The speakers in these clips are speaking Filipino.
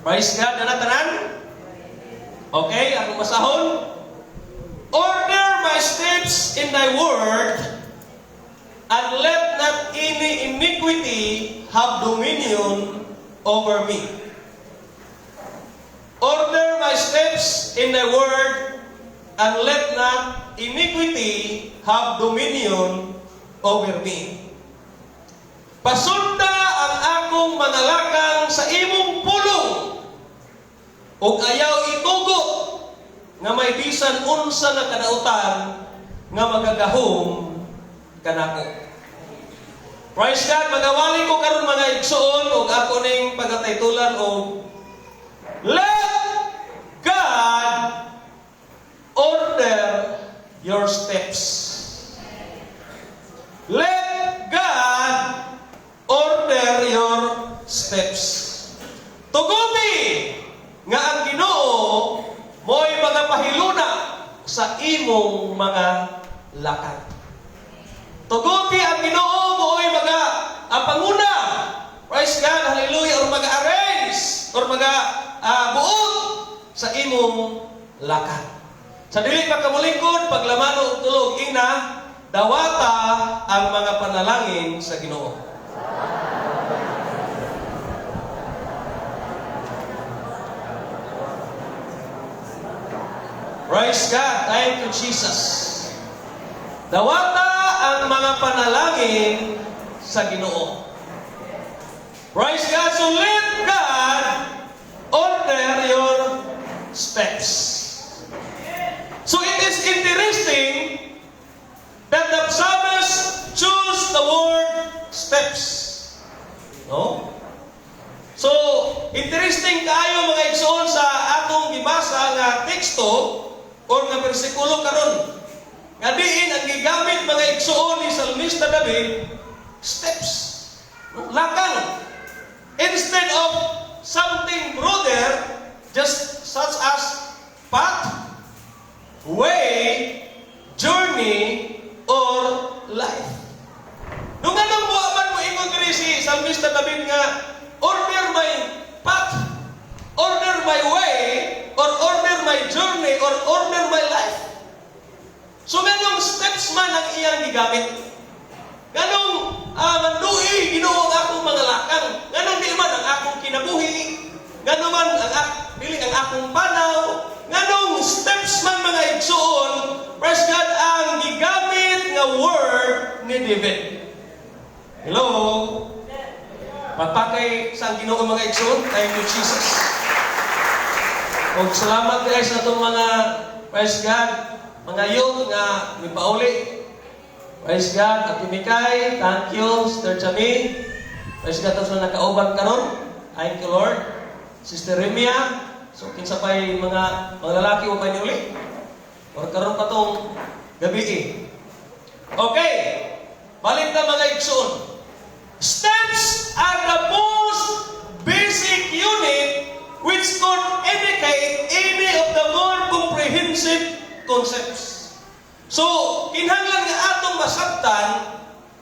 Praise God, tanan. Okay, ang masahon. Order my steps in thy word, and let not any iniquity have dominion over me. Order my steps in thy word, and let not iniquity have dominion over me. Pasunda ang akong manalakang sa imong pulong, ug ayaw itugot nga may bisan unsa na kadautan nga magagahom kanako. Praise God, magawali ko karon mga igsoon ug ako ning pagataytulan og let God order your steps. Let God order your steps. Tuguti nga ang Ginoo mo'y mga pahiluna sa imong mga lakad. Tuguti ang Ginoo mo'y mga panguna. Praise God, hallelujah, or mag-arrange or buot sa imong lakad. Sa dili pagkamulingkod, paglaman o tulog ina, dawata ang mga panalangin sa Ginoo. Praise God, thank you Jesus. Dawata ang mga panalangin sa Ginoo. Praise God, so let God order your steps. So it is interesting that the psalmist choose the word steps. No? So, interesting kayo mga igsoon sa atong gibasa nga teksto o nga bersikulo karon. Nga diin ang gigamit mga igsoon ni Salmista David, steps. Lakang. Instead of something broader, just such as path, way, journey, or life. Nung anong buwaman mo ingon diri si Salmista David nga, order my path, order my way, or order my journey, or order my life. So ganong steps man ang iyang gigamit. Ganong manduhi, Ginoo ang akong mga lakang. Ganong di man ang akong kinabuhi. Ganon man dili ang akong panaw. Ganong steps man mga igsoon, praise God, ang gigamit nga word ni David. Hello? Pagpakay sa Ginoo mga igsoon, thank you Jesus. O salamat guys sa itong mga, praise God, mga youth nga mipauli. Praise God, Ate Mikay, thank you, Sister Chami. Praise God, ito sa nakauban karon. Thank you Lord. Sister Remia, so kinsa pa'y mga lalaki o pa'y niuli? Or karon pa tong gabi Okay, balik na mga igsoon. Steps are the most basic unit which could indicate any of the more comprehensive concepts. So, kinahanglan nga atong masabtan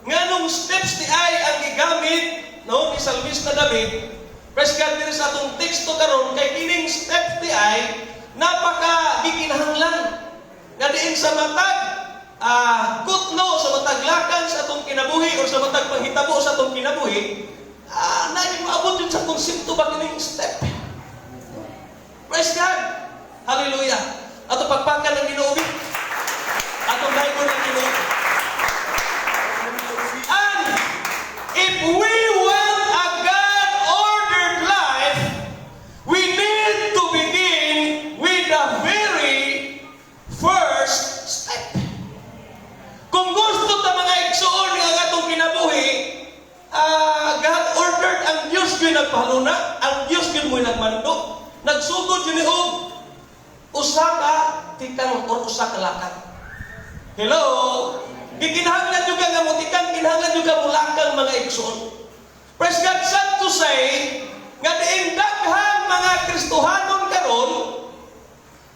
nganong steps ni ay ang gigamit no ni Salmista David. Praise God, diri sa atong teksto karon kay kining steps ni ay napaka gikinahanglan nga diin sa matag kutno sa matag lakan sa atong kinabuhi o sa matag panghitabo sa atong kinabuhi, naay maabot yun sa konsepto ba kining step. Praise God, hallelujah. Ato pagpakan ng Ginoo, atong Bible ng Ginoo. And if we want a God-ordered life, we need to begin with the very first step. Kung gusto ta mga igsoon nga atong kinabuhi, God-ordered ang Diyos ko'y nagpahaluna, ang Diyos ko'y mo'y nagmando, nagsugod yun og usa ka tikang or usa ka lakad. Hello? Gikinahanglan juga nga mutikan, kinahanglan juga mulakang mga igsoon. Praise God, sad to say, nga diing daghang mga Kristohanon karon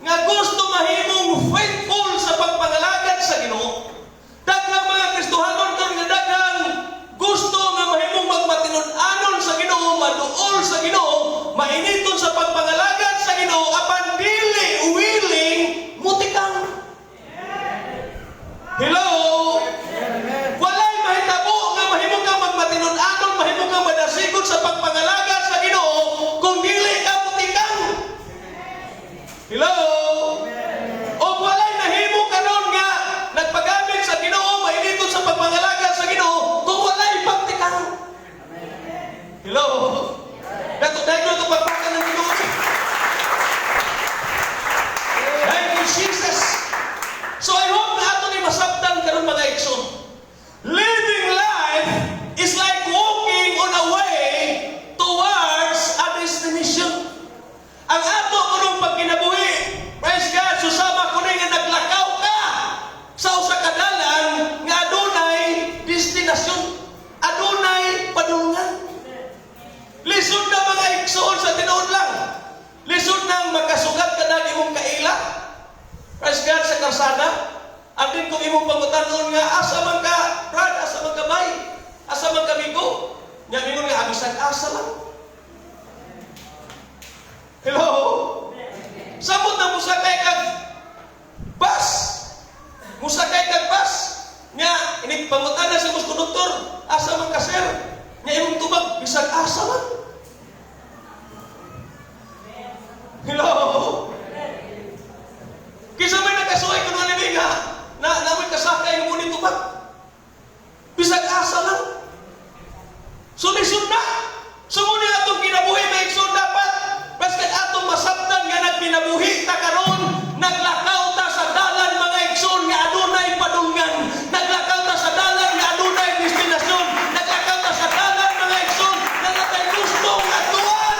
nga gusto mahimong faithful sa pagpangalagad sa Ginoo. Daghang mga Kristohanon karon nga daghang gusto nga mahimong magmatinud-anon sa Ginoo, maduol sa Ginoo, mainiton sa pagpangalagad sa Ginoo apan dili willing mutikang. Hello? Walay mahitabo nga mahimo kang magmatinud-anon, mahimo kang madasigod sa pagpangalagad sa Ginoo kung dili ka mutikang. Hello? O walay nahimo karon nga nagpagamit sa Ginoo, mainiton sa pagpangalagad sa Ginoo kung walay pagtikang. Hello? Dato dahil ito pagpakan ng Ginoo. Thank you, Jesus. So I hope na ato ni masabtan karon mga igsoon. Living life is like walking on a way towards a destination. Ang ato kunong pagkinabuhi, praise God, susama ko nga naglakaw ka sa usa ka dalan nga adunay destinasyon, adunay padulngan. Lisod na mga igsoon sa tinuod lang. Lisod nang magkasugat ka na imong kaila. Praise God sa karsada. Abdin kung imong pangutanon nga asa man ka, brad, asa man ka bay, asa man ka migo. Nya mingon nga abisan asa lang. Hello. Samot na musakay kag bus. Musakay kag bus. Nya ini pangutanan sa mus konduktor, asa man ka sir. Nya imong tubag bisag asa lang. Hello. Kisa may nakasuhay ko ng libiga na namin kasakay ng munin tubag. Bisag asa lang. Sulisod na. Sumuni atong kinabuhi may igsoon dapat. Basket atong masabtan nga nagpinabuhi ta karon, naglakaw ta sa dalan mga igsoon nga adunay padulngan. Naglakaw ta sa dalan nga adunay destinasyon. Naglakaw ta sa dalan mga igsoon nga natay gustong atuan.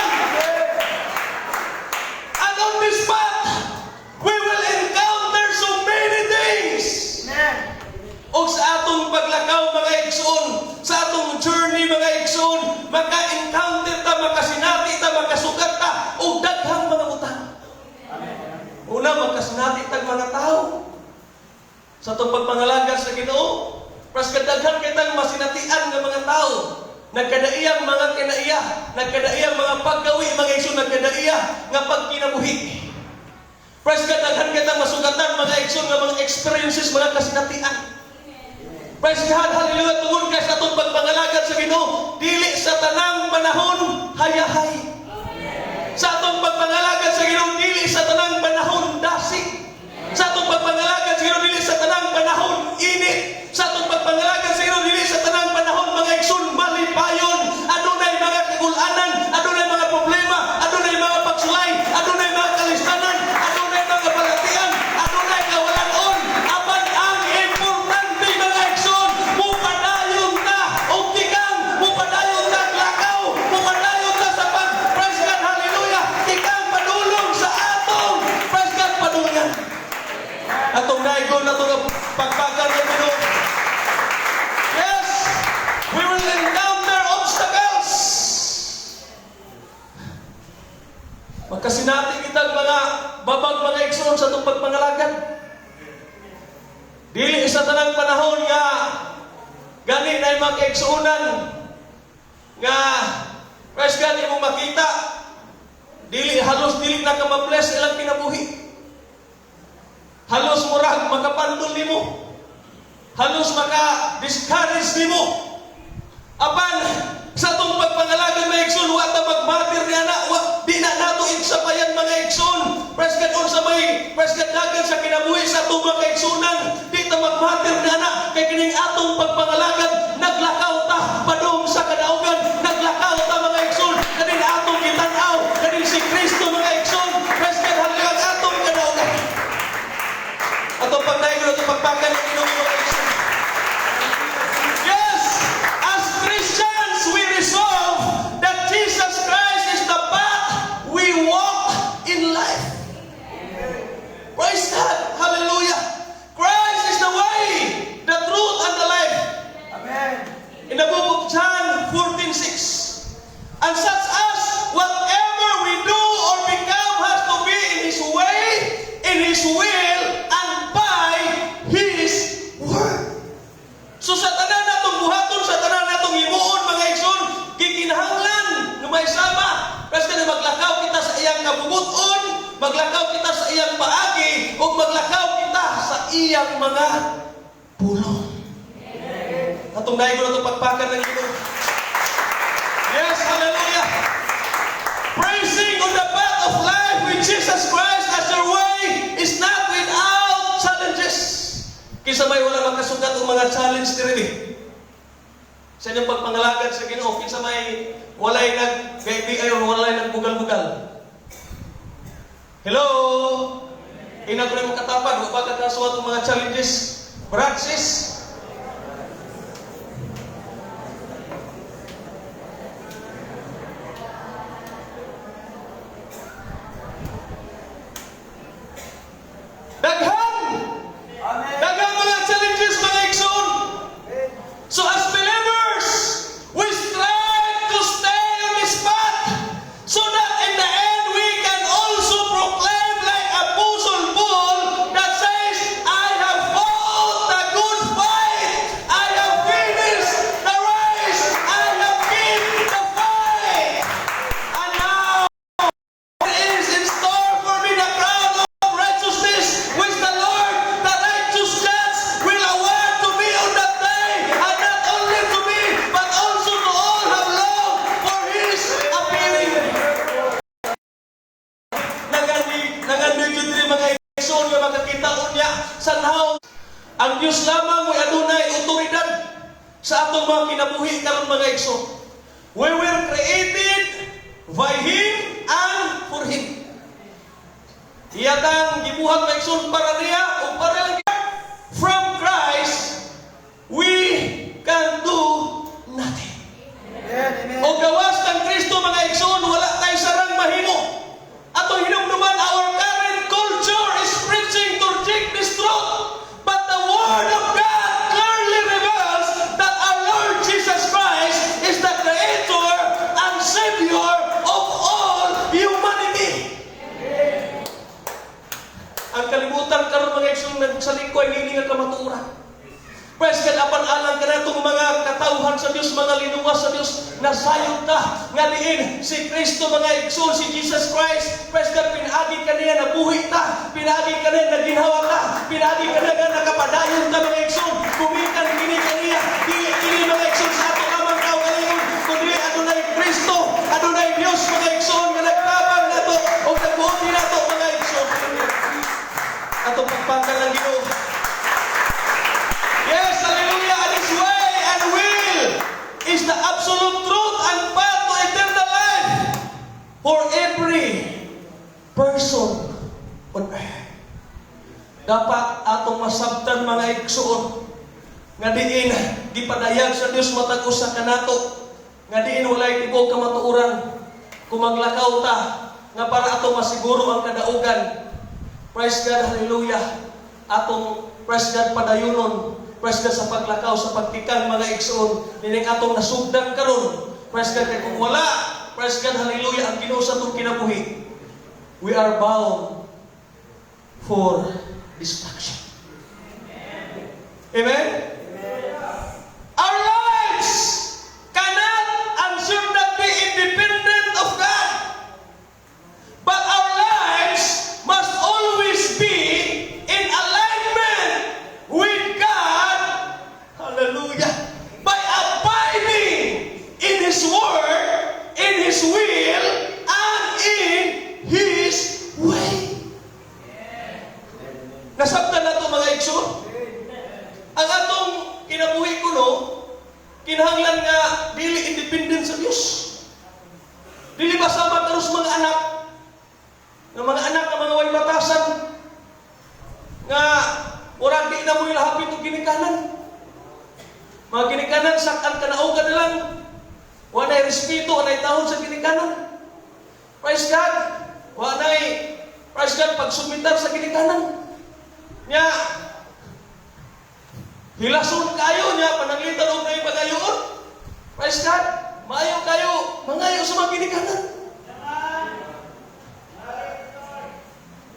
And on this path, we will encounter so many things. O sa atong paglakaw mga igsoon, sa atong journey mga igsoon, maka-encounter ta, makasinati ta, makasugat ta, o daghang mga utang. Una, makasinati ta mga tao. Sa atong pagpangalaga sa Ginoo, pras kadaghan kitang masinatian ng mga tao. Nagkadaiyang mga kinaiya, nagkadaiyang mga paggawi, mga igsoon, nagkadaiya nga pagkinabuhi. Praise God, daghan kitang masugatan mga igsoon nga mga experiences, mga kasinatian. Praise God, hallelujah, tungod kay sa atong pagpangalagad sa Ginoo, dili sa tanang panahon hayahay. Sa atong pagpangalagad sa Ginoo, dili sa tanang panahon dasig. Sa atong pagpangalagad sa Ginoo, dili sa tanang panahon init. Sa atong pagpangalagad sa Ginoo, dili sa tanang panahon mga igsoon malipayon. Adunay mga kagulanan, adunay mga problema, adunay mga pagsulay, adunay mga kalistanan, adunay mga balatian, adunay kawalan-on. Apan ang importante mga igsoon, mupadayon ta og tikang, mupadayon ta lakaw, mupadayon ta sa praise God, hallelujah, tikang padulong sa atong praise God padulungan. Atong daigon na itong pagbagan ng Ginoo. Yes, we will encounter obstacles. Magkasinati kitang mga babag mga igsoon sa itong pagpangalagan. Dili sa tanang panahon nga gani na yung mga igsuunan nga praise God imong makita. Halos dili na ka ma-bless ilang kinabuhi. Halos murag makapandol nimo. Halos maka-discourage nimo. Apan sa itong pagpangalagan mga igsoon, wa ta magmatir niya na, di na nato igsapayan mga igsoon. Praise God, on sa may praise God dagan sa kinabuhi sa itong mga igsuunan, di ta magmatir niya na, kay kining atong pagpangalagan, naglakaw ta padung sa kadaugan, naglakaw ta mga igsoon, kanin atong kitanaw, kanin si Kristo mga igsoon. Praise God, hanggang atong kadaugan. Atong pagdayon, atong pagpakan ng Ginoo mga igsoon. Yes, as Christians, we resolve that Jesus Christ is the path we walk in life. Praise God. Hallelujah. Christ is the way, the truth, and the life. Amen. In the book of John 14:16, kabubuton, maglakaw kita sa iyang paagi, o maglakaw kita sa iyang mga pulong. Atong dahil ko na itong pagpakan ng Ginoo. Yes, hallelujah. Praising on the path of life with Jesus Christ as your way is not without challenges. Kisa may wala makasugat ang mga challenge nila. Sa inyong pagpangalagad sa Ginoo, kisa may walay nag-BI o walay nagbugal-bugal. Hello? Ina ko na yung katapag, upagkat kasuhat ang mga challenges. Brad, sis? Daghang mga challenges, mga igsoon. So as believers, we strive to stay on this path so that in the end we can also proclaim like Apostle Paul that says, I have fought the good fight, I have finished the race, I have kept the fight, and now there is in store for me the crown of righteousness which the Lord, the righteous judge, will award to me on that day, and not only to me, but also to all who have longed for His appearing. Nangandig yun rin mga igsoon nga makakitaon niya sa nahaw. Ang Diyos lamang may adunay otoridad sa atong mga kinabuhi karon mga igsoon. We were created by Him and for Him. Iyatang gibuhat mga igsoon para niya o para lang from Christ, we can do nothing. O gawas ng Kristo mga igsoon, wala tayo sarang mahimo. Atong hinumduman, our current culture is preaching to reject this truth. But the Word of God clearly reveals that our Lord Jesus Christ is the Creator and Savior of all humanity. Ang kalibutan karon mga igsoon sa likoy nini nga kamatuoran. Praise God, apan alang ka na itong mga katauhan sa Diyos, mga linuwas sa Diyos, nasayod ka, nga diin si Kristo, mga igsoon, si Jesus Christ. Praise God, pinagi ka niya, nabuhi ka, pinagi ka niya, naginhawa ka, pinagi ka niya, nakapadayon ka, mga igsoon, kumikan, kini ka niya, kini mga igsoon, sa ato kamang kaugalingon, kundi adunay Kristo, adunay Diyos, mga igsoon, nga nagtabang na to, o nagbuhi na to, mga igsoon. Atong pagpangkal ng Ginoo. Yes, hallelujah, and His way and will is the absolute truth and path to eternal life for every person on earth. Dapat atong masabtan mga igsoon nga diin gipadayag sa Dios matag usa kanato, nga diin walay tibok kamatuoran kung maglakaw ta nga para atong masiguro ang kadaugan. Praise God, hallelujah. Atong praise God padayunon. Praise God sa paglakaw, sa pagtikan mga igsoon, nining atong nasugdan karon. Praise God, kay kung wala, praise God, hallelujah, ang Ginoo sa atong kinabuhi, we are bound for destruction. Amen? Our lives cannot and should not be independent of God. But our lives must always be in alignment with God. Hallelujah. By abiding in His Word, in His will, and in His way. Nasabtan na ito mga igsoon. Ang atong kinabuhi ko no, kinahanglan nga dili independent sa Diyos. Dili basama karos mga anak, ng mga anak ng mga way batasan, nga murag di na mo ilahapit o ginikanan. Mga ginikanan, sakal ka na o ka na lang. Wanay respeto, wanay tahon sa ginikanan. Praise God. Wanay, praise God, pagsumitar sa ginikanan. Nya, hilason kayo niya, pananglitan o kayo pagayoon. Praise God. Maayo kayo, mangayo sa mga ginikanan.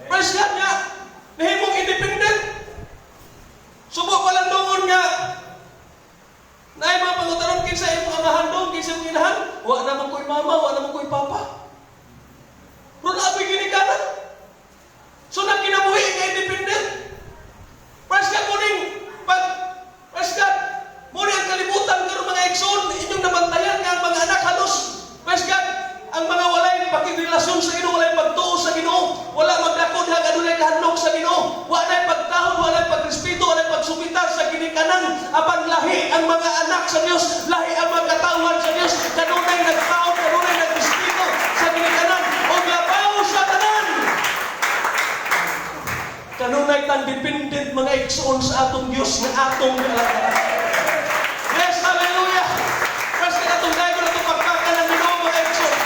Praise God niya. Nahimong independent. Subo pa lang doon nga. Na mga pangutaron kinsa imong amahan doon, kinsa imong inahan. Wa naman ko'y mama, wa naman ko'y papa. Pero nabi walay pagtahon, walay pagrespeto, walay pagsubitar sa ginikanan. Apan lahi ang mga anak sa Dios, lahi ang mga katawhan sa Dios, kanunay nagtaon, kanunay nagrespeto sa ginikanan, o labaw sa tanan. Kanunay tan dependent mga igsoon sa atong Dios na atong kalagayan. Yes, hallelujah! Kasi atong dayo na itong pagkakanan nyo mga igsoon.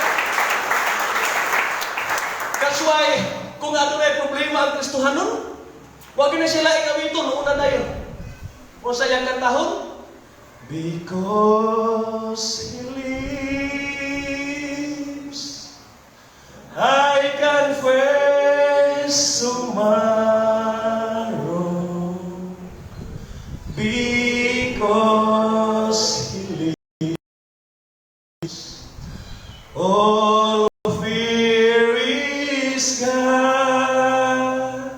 That's why, kung ano na problema ang Kristohanon, huwag na sila ikawiton, una na yun. Kung sa iyang kantahon, because He lives, I confess tomorrow, because He lives, all fear is gone,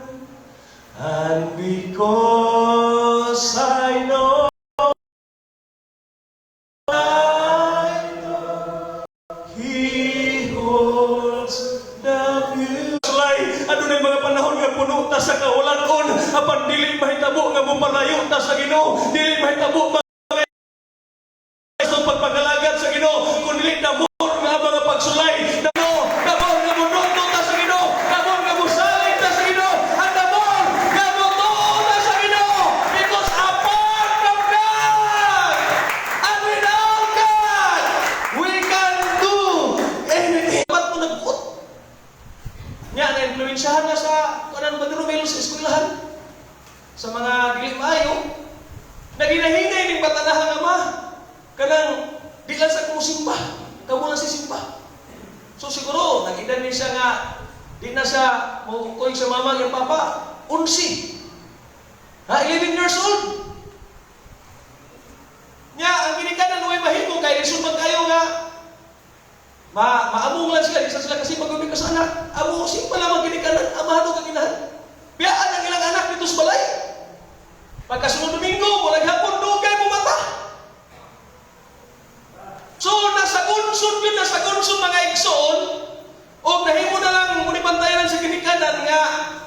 and because I know He holds the future. Ano na yung mga panahon nga puno ta sa kawalan-on, apan dili mahitabo nga mupalayo ta sa Ginoo, dili mahitabo sa pagpagalagad sa Ginoo, kung dili na mo nga mga pagsulay, namor nga munuto ta sa Ginoo, namor nga musalig ta sa Ginoo, at namor nga mutuo ta sa Ginoo, because apart from God and without God, we can do anything. Ba't mo nagbuot? Nga, na-influensyahan nga sa kanan ba ni Romelo sa eskwelahan, sa mga dili maayo, na ginahinay ning batanahang ama, kanang di lang sa kumusimba, kamo lang si simba. So siguro, nag-edad din siya nga, di na siya makukoy sa mama yung papa, 11. 11 years old. Nya, ang ginikanan mo ay mahimo, kaya isumag kayo nga, maamong lang sila, di sila kasi magumig ka sa anak. Amo, simpa lang ang ginikanan, amado kang inahan. Biyaan ang ilang anak dito sa balay. Pagkasunod Domingo, walang hapon, dugay mo mata. So, nasa konsum mga igsoon, o nahimo na lang, munipantayan sa ginikanan nga,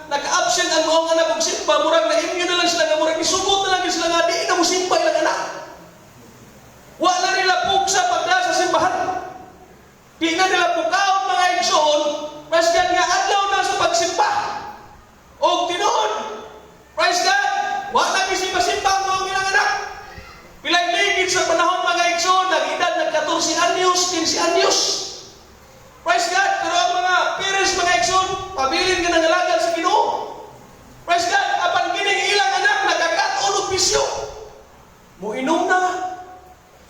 naka-absent ang maong anak kong simpa, murag na inyo na lang sila nga, murag isubot na lang sila nga, di na mo simpa ilang anak. Wala nila pugsa pagda sa simbahan. Di na nila pukaon mga igsoon, mas nga adlaw na sa pagsimpa. O tinuod, praise God, wala gisimba-simba ang mga ilang anak. Pilang ligid sa panahon mga igsoon, nag-edad ng 14 anyos, 15 anyos. Praise God, pero ang mga parents mga igsoon, pabilin ka ng alagan sa Ginoo. Praise God, apan kining ilang anak, nagkakataon og bisyo. Muinom na,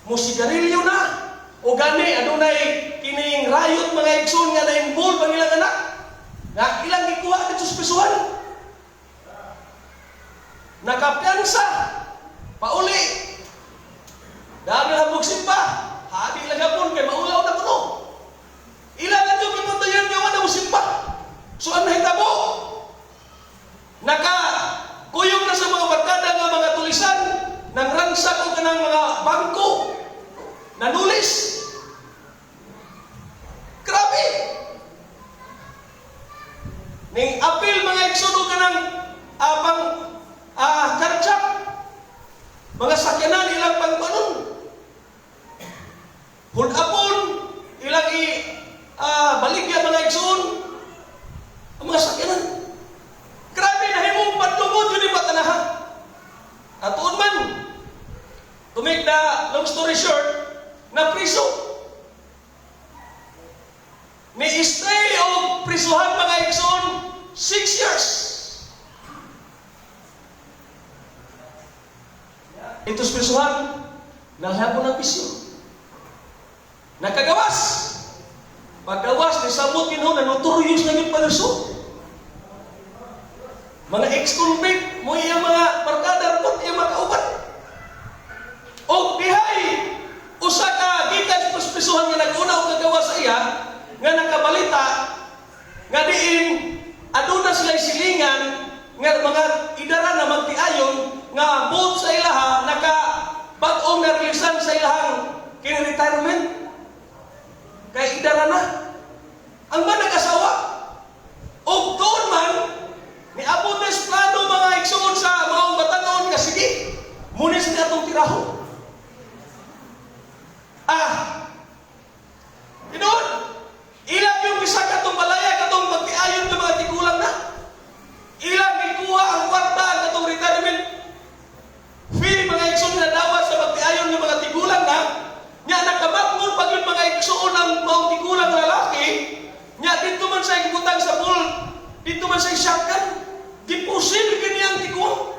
musigarilyo na, o gani, adunay kining rayot mga igsoon nga na-involve ang ilang anak. Nga ilang gikuha dito sa pisuhan. Nakapiansa, pauli. Dahil hambog simpa, hadi lang hapon kay maulaw na kuno. Ilang na ito pipuntayan niyo na mo simpa. So ang nahitabo, kuyog na sa mga barkada ng mga tulisan, nang ransak o kanang mga bangko, nanulis. Grabe! Ning apil mga igsoon kanang kartsak, mga sakyanan ilang pangpanon. Hulapon, ilang baligya mga igsoon, ang mga sakyanan. Grabe na himong padlungod yun yung patanaha. At tuon man, to make the long story short, na priso. Ni-stay o prisuhan mga igsoon 6 years. Ito sa prisuhan, nalhapon ng pisyo. Nakagawas. Paggawas, nisabot yun na notorious na yung palusot. Mga ex-convict, mo yung mga barkada, mo yung mga kauban. O bihay, usa ka gikan sa prisuhan nga nag-una o nagawa sa iya, nga nakabalita, nga diin, aduna sila'y silingan, nga mga idara na magtiayon, nga both sa ilaha, naka-bag-ong na-releasan sa ilahang kini-retirement. Kaya idara na. Ang man nag-asawa, o doon man, ni Abu Des plano siya ibutang sa pool, dito man siya shotgun, gipusil ganyan tiguang.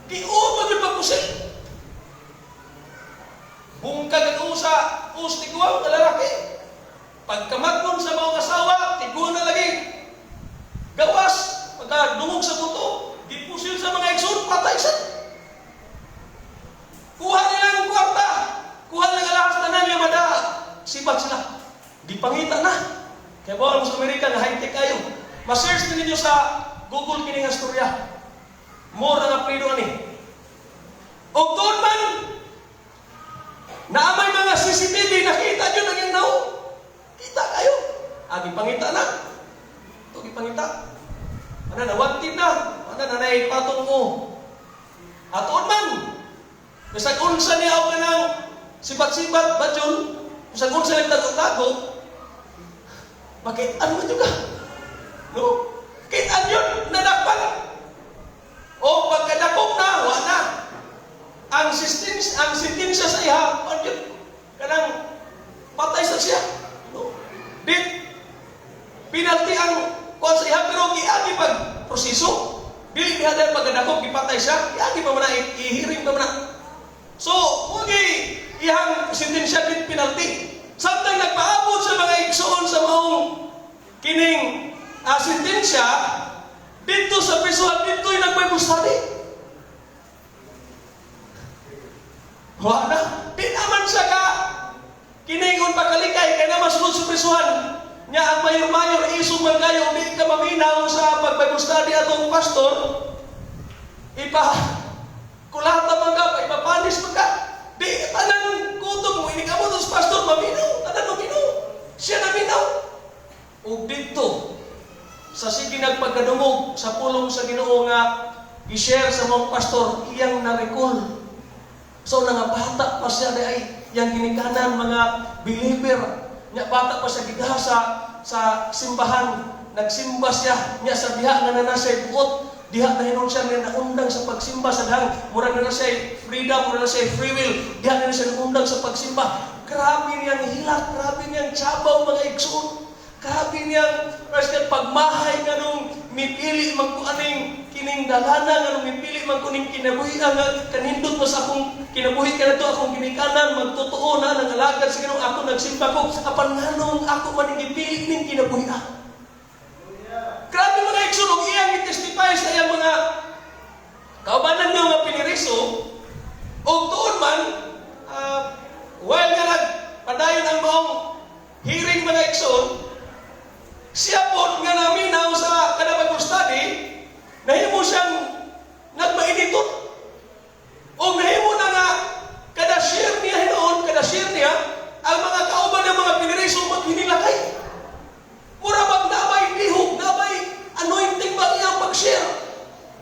Giumag yung pagpusil. Bungkag ang usa, tiguang na lalaki. Pagkamatnon sa mga asawa, tiguang na lagi. Gawas, pagkadungog sa buto, gipusil sa mga ekson, patay siya. Kuha nilang kwarta, kuha nilang alahas na niya madaha. Sibat sila. Gipangita na. Kaya bawal mo sa Amerika na high-tech kayo. Ma-search din ninyo sa Google kining istorya. More na aprido ani. O doon man, na may mga CCTV, nakita nyo naging now. Kita kayo. Gipangita na. Ito gipangita. Ano na, wanted na. Ano na, naipatong mo. At doon man, bisag unsa niya ako ng sibat-sibat, badyon, bisag unsa niya tago-tago, bakit ano man juga? No? Kitaan yun, nadakpan. O pagkadakop na, wala. Ang sentensya sa iha, yun, kanang patay sa siya. No? Pinalti ang kuwan sa iha, pero giagi pag proseso. Dili niya dahil pagkadakop, gipatay siya, giagi pa man na, ihiring pa man na. So, mugi ihang sentensya din pinalti. Samtang nagpaabot sa mga igsoon sa maong kining sentensya, dito sa prisuhan, dito yung nag-Bible study. Wala. Di naman siya ka kiningon pagkalikay, kaya naman sunod sa prisuhan. Nya ang mayor-mayor, isong man kayo, di ka maminaw sa pag-Bible study atong pastor, kulata man ka, ipapanis man ka. Di, tanan kutong mo, inikamo sa pastor, maminaw, tanan maminaw. Siya naminaw. O dito, sa sige nagpagkadungog, sa pulong sa Ginoo nga, i-share sa mga pastor, iyang na-recall. So, bata pa siya ay yang kinikanan mga believer. Nya bata pa siya gidasa sa simbahan. Nagsimba siya, nya sa diha nga na siya buot. Diha na hinon siya nga naundang sa pagsimba sa dahang. Murag na siya freedom, murag na siya free will. Diha na siya naundang sa pagsimba. Grabe niyang hilak, grabe niyang tsabaw mga igsoon. Grabe niyang pagmahay nga nung mipili magkuaning kining dalana nga nung mipili magkuning kinabuhi nga kanindot mo sa akong kinabuhi ka na to akong ginikanan magtotoo na nangalagad sa Ginoo ako nagsimba ko apan nganong ako man gipili ning kinabuhi. Grabe mga igsoon og iyang i-testify sa iyang mga kaubanan niyo nga piniriso og tuon man while nga nagpadayon ang maong hearing mga igsoon. Siya po nga naminaw sa kada Bible study, nahimo siyang nagmainitot. O nahimo na nga, kada share niya hinoon, kada share niya, ang mga kauban ng mga piniriso maghinilakay. Mura bang nabay lihog, nabay anointing ba iyang pag-share?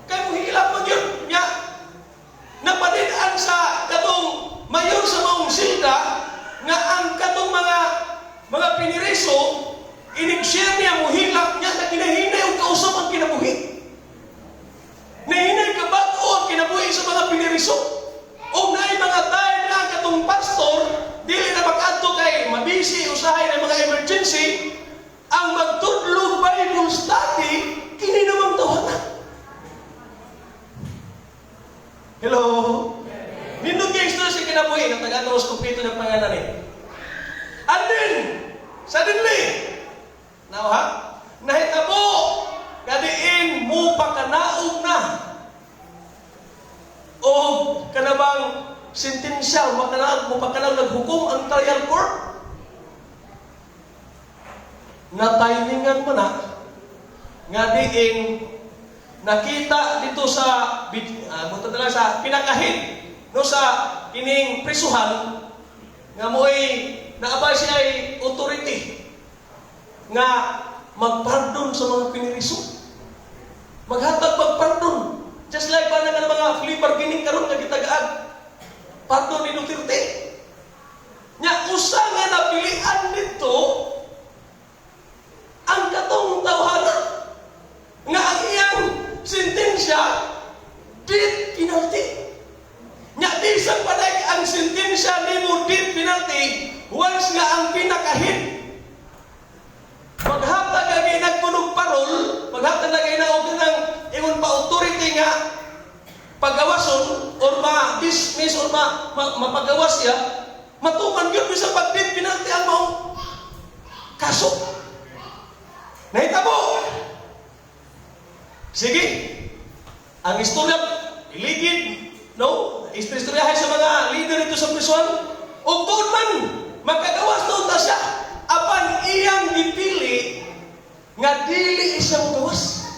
Kaya mo hilak man yun. Nga, napadidaan sa katong mayor sa maong silda, nga ang katong mga piniriso, inig-share niya mo hilak niya na kinahinay o kausap ang kinabuhi. Nahinay ka ba o ang kinabuhi sa mga piniriso? O na mga time na katong pastor, dili na mag-adto kay mabisi, usahay ng mga emergency, ang magtudlog Bible study, kini namang tawanan. Hello? Nindong gangster si kinabuhi, ng taga-Antos Kupito ng pangalan eh. And then, suddenly, now ha? Nahitabo, gadiin mo pakanaog na. O kanabang sentensya, mo pakanaog naghukom ang trial court. Na-timingan mo na, ngadiin, nakita dito sa, sa pinakahid, no sa kining prisuhan, nga mo'y naabay siya ay authority, nga magpardon sa mga piniriso. Maghatag magpardon. Just like ba na mga flea bargaining karon nga gitagaad. Pardon ni Duterte. Nya usa nga napilian nito ang katong tawhana nga ang iyang sentensya death penalty. Nya di sa paday ang sentensya nimo death penalty once nga ang pinakahid maghatag case or mapagawas siya, matuman yun bisa pagdit pinanti ang maong kaso. Nahitabo. Sige. Ang istorya, iligid, no? Istoryahay sa mga leader ito sa prison. O doon man, magkagawas doon ta siya. Apan iyang dipili, nga dili isang gawas.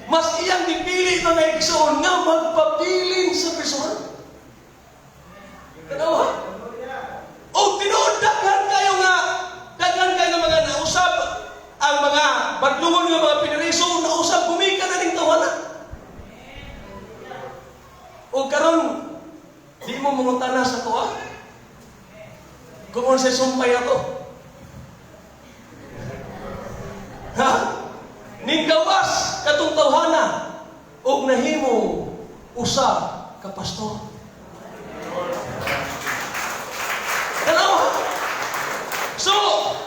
Mas iyang dipili na naigsoon nga magpabiling sa prison. Kanawa? O tinuod, daghan kayo mga nausap, ang mga badlungon ng mga piniriso, nausap, bumika na ning tawanan. O karon, di mo mangutana sa tuwa? Kung sa sumpay ato. Ha? Ning gawas katong tawhana og nahimo usa ka pastor. Kanawa? So,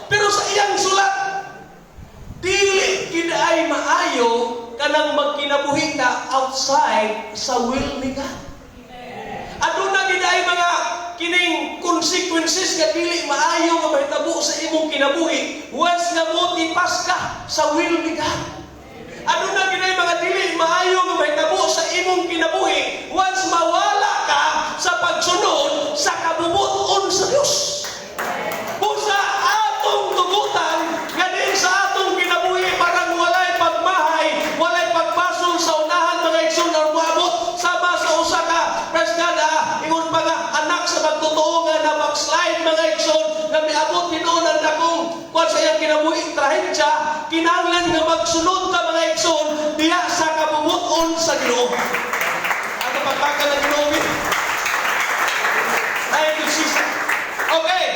pero sa iyang sulat, dili gid ay maayo kanang magkinabuhi ka outside sa will ni God. Aduna gid ay mga kining consequences nga dili maayo nga mahitabo sa imong kinabuhi once nga motipas ka sa will ni God. Aduna gid ay mga dili maayo nga mahitabo sa imong kinabuhi once mawala ka sa pagsunod sa kabubuton sa Dios. Busa atong tugutan nga din sa atong kinabuhi parang walay pagmahay, walay pagbasol sa unahan mga igsoon na moabot sama sa usa ka presgada ingon pa nga anak sa pagtotoo nga na backslide mga igsoon nga miabot tinuon ang dakong kuan sa iyang kinabuhi trahedya kinahanglan nga magsunod ta mga igsoon diha sa kabubuton sa Ginoo. Ato pagpaka ng Ginoo. Thank you, Jesus. Okay.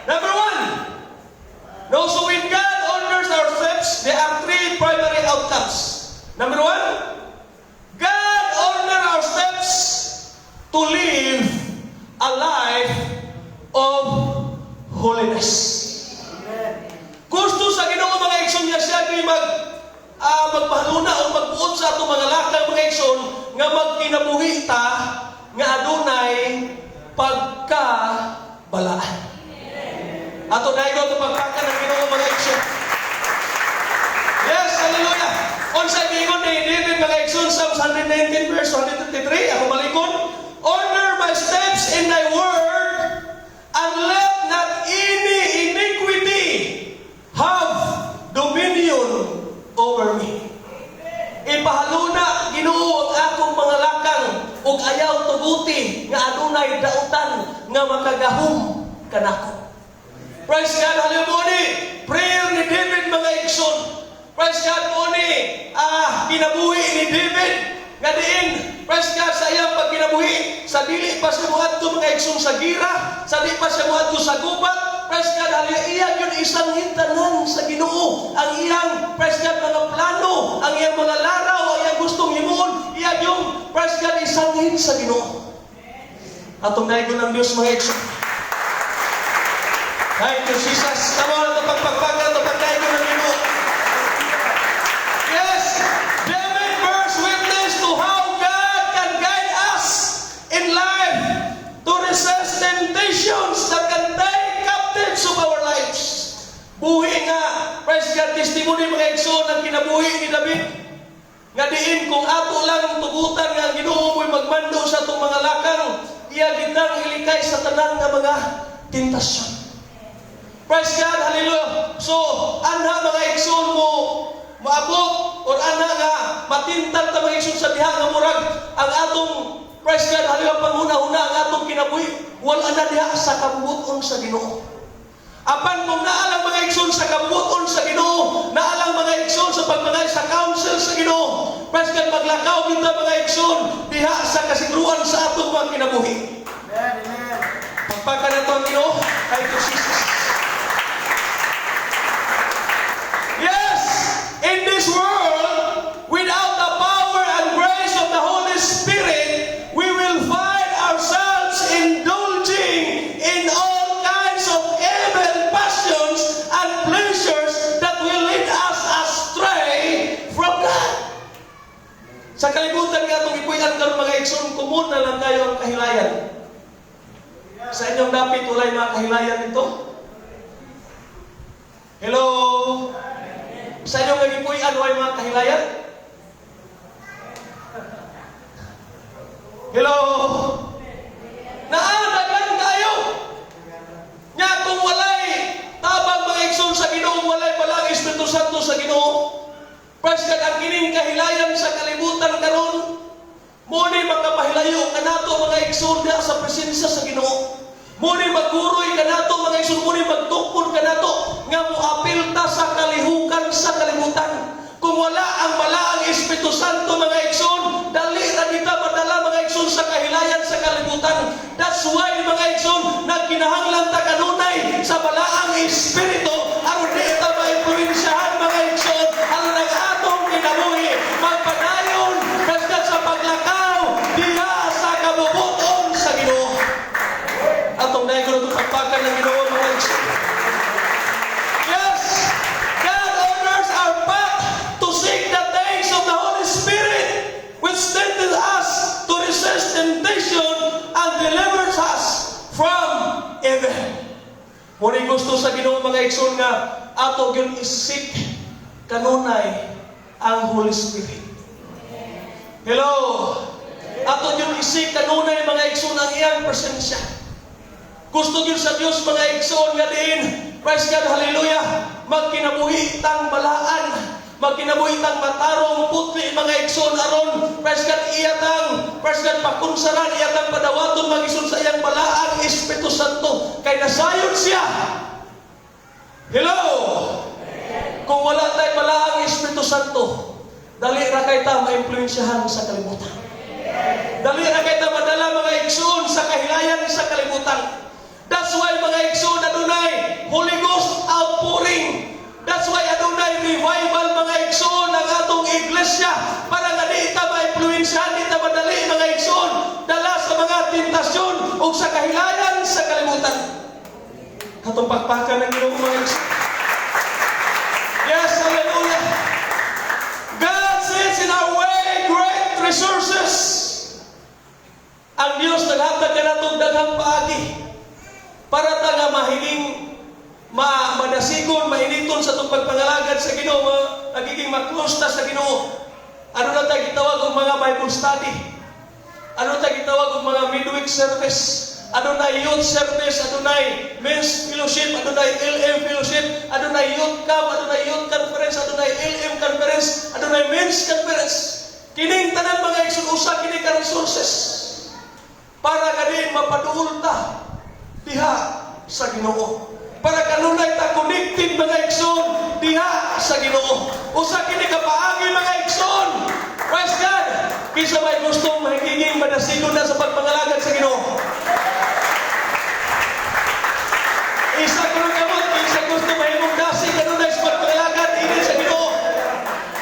Number one. No, so when God honors our steps, there are three primary outcomes. Number one, God honors our steps to live a life of holiness. Gusto sa Ginoo mga igsoon nga siya ay magpahaluna o magbuot sa atong mga lakang mga igsoon nga magkinabuhi ta nga adunay pagkabalaan. Ato dahil ito pagkaka ng Ginoo mga igsoon. Yes, hallelujah. Unsay giingon ni David mga igsoon, Psalms 119 verse 153, ako malikon, order my steps in thy word, and let not any iniquity have dominion over me. Ipahaluna Ginoo ang akong mga lakang ug ayaw tuguti nga adunay dautan nga makagahom kanako. Praise God, hallelujah. Prayer ni David mga igsoon. Praise God po ni kinabuhi ni David nga diin, praise God sa iyang pagkinabuhi sa dili pa siya muadto mga igsoon sa gira, sa dili pa siya muadto sa gubat. Praise God, hallelujah. Iya yun isang hintanan sa Ginoo. Ang iyang, praise God, mga plano, ang iyang mga laraw, ang iyang gustong himuon, iya yung, praise God, isang hin sa Ginoo. Atong naigo ng Diyos mga igsoon. Thank you, Jesus. Tama na ito pagpagpaga, ito pagkaigo ng Ginoo. Yes, David bears witness to how God can guide us in life to resist temptations that can take captives of our lives. Buhi nga, praise God, testimony mga igsoon ang kinabuhi ni David. Nga diin kung ato lang tugutan nga Ginoo mo'y magmando sa itong mga lakang, iya gitang ilikay sa tanan nga mga tentasyon. Praise God, hallelujah. So, ana mga igsoon mo maabot or ana nga matintal ta mga igsoon sa diha nga murag ang atong praise God, hallelujah, panghuna-huna ang atong kinabuhi wala na diha sa kabubuton sa Ginoo. Apan kung naalang mga igsoon sa kabubuton sa Ginoo, naalang mga igsoon sa pagmangay sa council sa Ginoo, praise God, maglakaw kita mga igsoon diha sa kasiguruan sa atong mga kinabuhi. Amen. Pagpaka na ito ang Ginoo, thank you, Jesus. Yes, in this world, without the power and grace of the Holy Spirit, we will find ourselves indulging in all kinds of evil passions and pleasures that will lead us astray from God. Sa kalibutan nga itong ipuyan karon mga igsoon, kumon na lang tayo ang kahilayan. walay mga kahilayan nito? Hello? Sa inyong nagipuyan, walay mga kahilayan? Hello? Naadagan kayo? Nya kung walay tabang mga igsoon sa Ginoo, walay balang Espiritu Santo sa Ginoo, praise God, ang kining kahilayan sa kalibutan karon, muni makapahilayo kanato mga igsoon diha sa presensya sa Ginoo. Muni magguroy kanato mga igsoon, muni magtukod kanato nga moapil ta sa kalihukan sa kalibutan. Kung wala ang balaang Espiritu Santo mga igsoon, dali ra kita madala mga igsoon sa kahilayan sa kalibutan. That's why mga igsoon, nagkinahanglan ta kanunay sa balaang Espiritu aron di ta maimpluwensyahan mga igsoon ang nag-atong kinabuhi magpadayon kasgat sa paglakaw diha sa kabubuton sa Ginoo. Atong dahil ko itong pagpakan ng Ginoo mga igsoon. Yes, God honors our path to seek the things of the Holy Spirit, which strengthens us to resist temptation and delivers us from evil. Muna gusto sa Ginoo mga igsoon nga ato yun isik kanunay ang Holy Spirit. Hello? Ato yun isik kanunay mga igsoon ang iyang presensya. Gusto yun sa Diyos mga igsoon nga diin, praise God, hallelujah, magkinabuhi tang balaan, magkinabuhi tang matarong putli mga igsoon aron, praise God, iyatang, praise God, pakunsaran, iyatang padawaton mga igsoon sa iyang balaan Espiritu Santo, kay nasayon siya. Hello? Kung wala tayo balaang Espiritu Santo, dali ra kay ta maimpluwensyahan sa kalibutan. Dali ra kay ta madala mga igsoon sa kahilayan sa kalibutan. That's why mga igsoon adunay Holy Ghost outpouring. That's why adunay revival mga igsoon ang atong iglesia para nga di ta maimpluwensyahan, di ta madali mga igsoon dala sa mga tentasyon o sa kahilayan sa kalibutan. Katong pagpakan ng Ginoo mga igsoon. Yes, hallelujah. God sends in our way great resources. Ang Diyos naghatag ka natong daghang paagi para ta nga mahiling madasigon, mainiton sa itong pagpangalagad sa Ginoo, nagiging maklusta sa Ginoo. Ano na tayo gitawag og mga Bible study? Ano tayo gitawag og mga midweek service? Ano na youth service? Ano na men's fellowship? Ano na LM fellowship? Ano na youth camp? Ano na youth conference? Ano na LM conference? Ano na men's conference? Kining tanan mga igsoon usa kini ka resources para gani mapaduol ta diha sa Ginoo. Para kanunay ta connected mga igsoon diha sa Ginoo. Usa kini ka paagi mga igsoon. Praise God. Kisa may gustong mahigingin madasigon na sa pagpangalagad sa Ginoo. Isa ko ng gamot, kisa gusto mahimong dasig kanunay sa pagpangalagad ini sa Ginoo.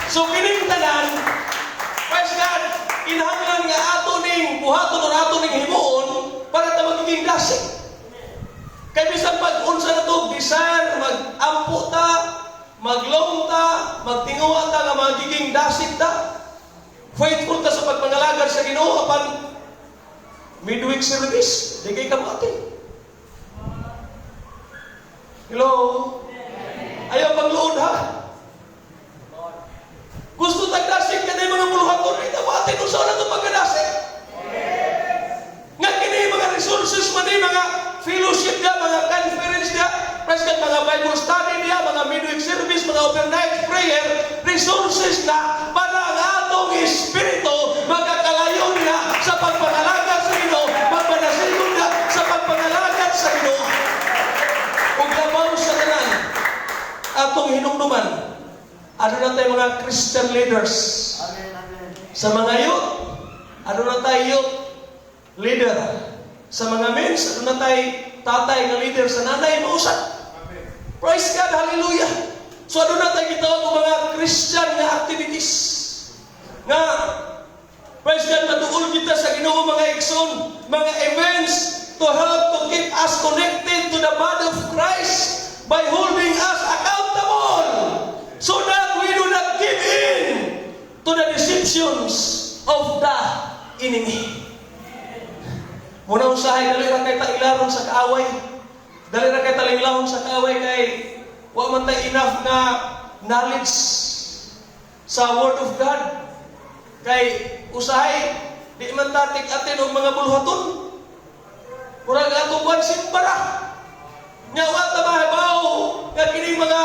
So kining tanan, praise God, kinahanglan nga ato ning buhaton o ato ning himuon para ta magiging dasig. Kaya bisan pag-unsa na ito, desire, mag-ampo ta, maglong ta, magtinguha ta nga magiging dasig ta. Faithful ta sa pagpangalagad sa Ginoo apan midweek service, di kay kamati. Hello? Ayaw pagluod ha? Gusto tagdasig ka na yung mga muluhaton, ito mati kung saan na ito pagkadasig. Nga kini mga resources man mga fellowship niya, mga conference niya, praise God, mga Bible study niya, mga midweek service, mga overnight prayer, resources na para ang atong Espiritu magkakalayo niya sa pagpangalagad sa Ginoo, magpanasigon niya sa pagpangalagad sa Ginoo. Kung labaw sa tanan, atong hinumduman, ano na tayo mga Christian leaders? Sa mga youth, ano na tayo youth leader? Sa mga men's, ano na tayo tatay na leader? Sa nanay mo usap. Praise God, hallelujah. So ano na tayo gitawag ng mga Christian na activities? Nga, praise God, natuol kita sa Ginoo mga igsoon, mga events to help to keep us connected to the body of Christ by holding us accountable so that we do not give in to the deceptions of the enemy. Muna usahay, nalira kay ta ilaron sa kaaway. Dali ra kay talinglahon sa kaway kay wa man tay enough na knowledge sa Word of God. Kay usahay di man tatik atin og mga bulhaton. Murag atong buwan simbara. Nya wa ta mahibaw nga kini mga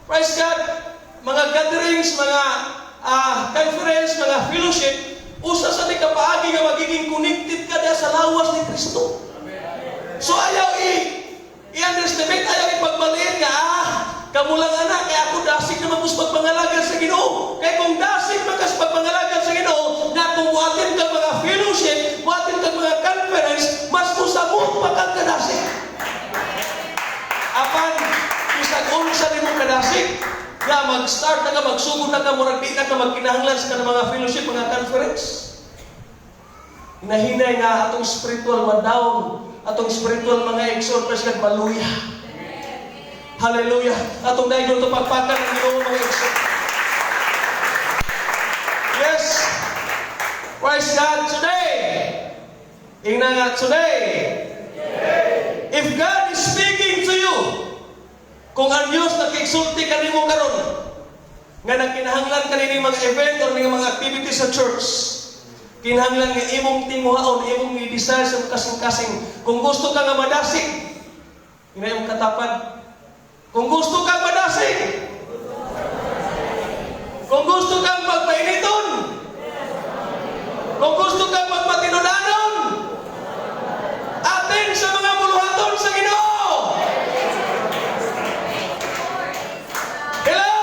praise God, mga gatherings, mga conference, mga fellowship, usa sa di kapaagi nga magiging connected ka diha sa lawas ni Kristo. So ayaw i-underestimate, ayaw ipagmaliit nga, kamulang anak, kaya ako dasig na magpus pagpangalagan sa Ginoo. Kaya kung dasig magas pagpangalagan sa Ginoo, na kung buhatin ka mga fellowship, buhatin ka mga conference, mas musabot pa kang kadasig. Apan, isang unsa ni mong kadasig, nga mag-start na ka, magsugod na ka, murag di na ka magkinahanglan sa mga fellowship, mga conference. Hinahinay nga atong spiritual ma-down, atong spiritual mga exhorters kag maluya. Hallelujah. Atong dayon to pagpakan ang Ginoo mga exhorters. Yes. Praise God today. Ingna nga today. If God is speaking to you, kung ang Diyos nakiksulti kanimo karon, nga nagkinahanglan kanini mga event or mga activities sa church, kinahanglan nga imong tinguhaon, imong i-desire sa kasing-kasing. Kung gusto ka nga madasig, ina imong katapad. Kung gusto kang madasig, kung gusto kang magpainiton, kung gusto kang magpatinudanon, atin sa mga buluhaton sa Ginoo. Hello!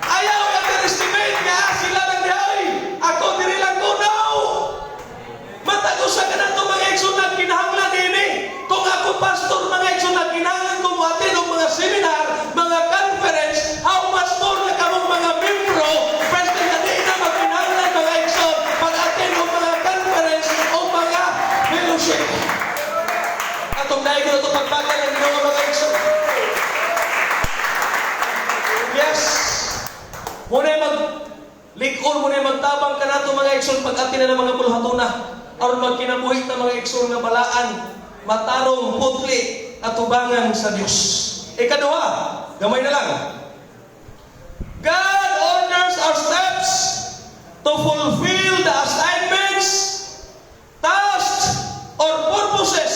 Ayaw underestimate nga sila lang dihay. Ako diri lang ko now. Matagusa ka na ito mga eksunat kinahanglan ini. Kung ako pastor mga eksunat kinahanglan ko muatin o mga seminar, mga conference, how much more na kamong mga membro, president na di na magkinahanglan mga eksun, pag-atin o mga conference o mga fellowship. Atong dahil ko na ito pagbagal ang ginawa mga eksun. Yes. Muna mag-likon, muna magtabang ka na ito mga eksun, pag-atin na ng mga bulhatuna, or magkinabuhi na mga eksun na balaan, matarong, putli, at tubangan sa Diyos. Ikaduha, gamay na lang. God orders our steps to fulfill the assignments, tasks, or purposes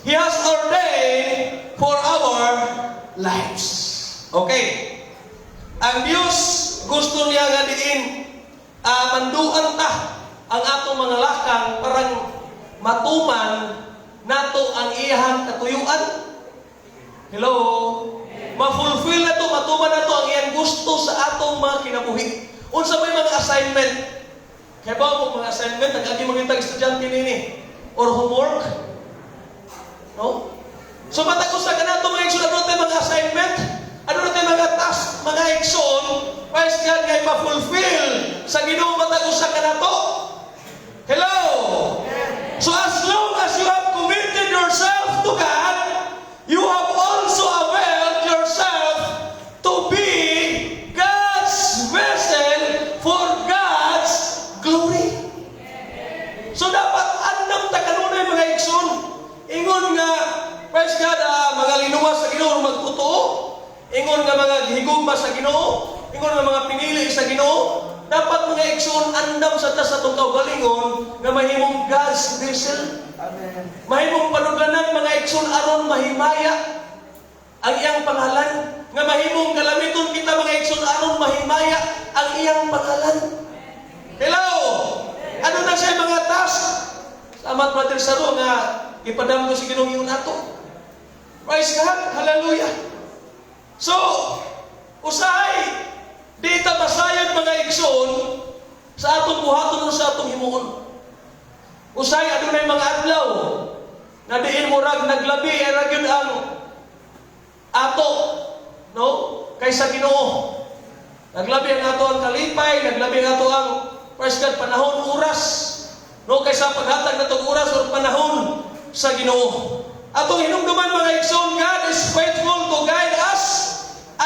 He has ordained for our lives. Okay. Ang Diyos gusto niya nga diin manduan ta ang atong mga lakang parang matuman nato ang iyang katuyuan. Hello? Ma-fulfill na to, matuman na to ang iyang gusto sa atong mga kinabuhi. Unsa may mga assignment? Kaya ba po mga assignment, nag-agi magintag estudyante nini? Or homework? No? So matagos na ka na ito mga ekson, ano tayo mga assignment? Ano na tayo mga task, mga ekson? Praise God nga ma-fulfill sa Ginoo matagos na ka na ito. Hello? So as long as you have committed yourself to God, you have also availed yourself to be God's vessel for God's glory. So dapat andam ta kanunay mga igsoon. Ingon nga, praise God, mga linuwas sa Ginoo magtotoo. Ingon nga mga higugma sa Ginoo. Ingon nga mga pinili sa Ginoo. Dapat mga igsoon andam sa tas atong kaugalingon nga mahimong God's vessel. Amen. Mahimong panudlanan mga igsoon aron mahimaya ang iyang pangalan. Nga mahimong galamiton kita mga igsoon aron mahimaya ang iyang pangalan. Hello! Ano na siya mga task? Salamat Brother Saro nga ipadam ko si Ginoo ingon ato. Praise God! Hallelujah! So, usahay di ta masayod mga igsoon sa atong buhaton o sa atong himuon. Usay adunay mga adlaw na diin murag naglabi ra gyud ang ato, no? Kaysa Ginoo. Naglabi ang ato ang kalipay, naglabi ang ato ang praise God panahon oras, no? Kaysa paghatag natong oras o panahon sa Ginoo. Atong hinumduman mga igsoon, God is faithful to guide us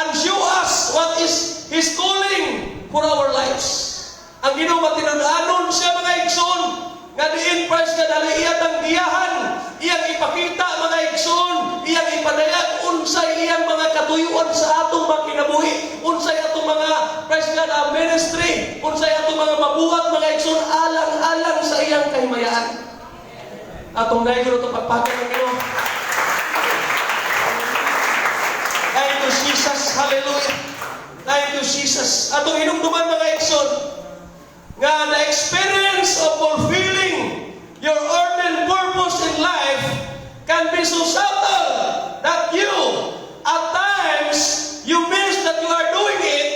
and show us what is His calling for our lives. Ang Ginoo matinud-anon siya mga igsoon nga diin praise God haliiyat ang giyahan iyang ipakita mga igsoon, iyang ipadayag unsay iyang mga katuyuan sa atong mga kinabuhi, unsay atong mga praise God ministry, unsay atong mga mabuhat mga igsoon alang-alang sa iyang kahimayaan. Atong naiguro ito pagpakan ng Ginoo. Thank you, Jesus. Hallelujah. Thank you, Jesus. Atong hinumduman mga igsoon, nga the experience of fulfilling your ordained purpose in life can be so subtle that you, at times, you miss that you are doing it.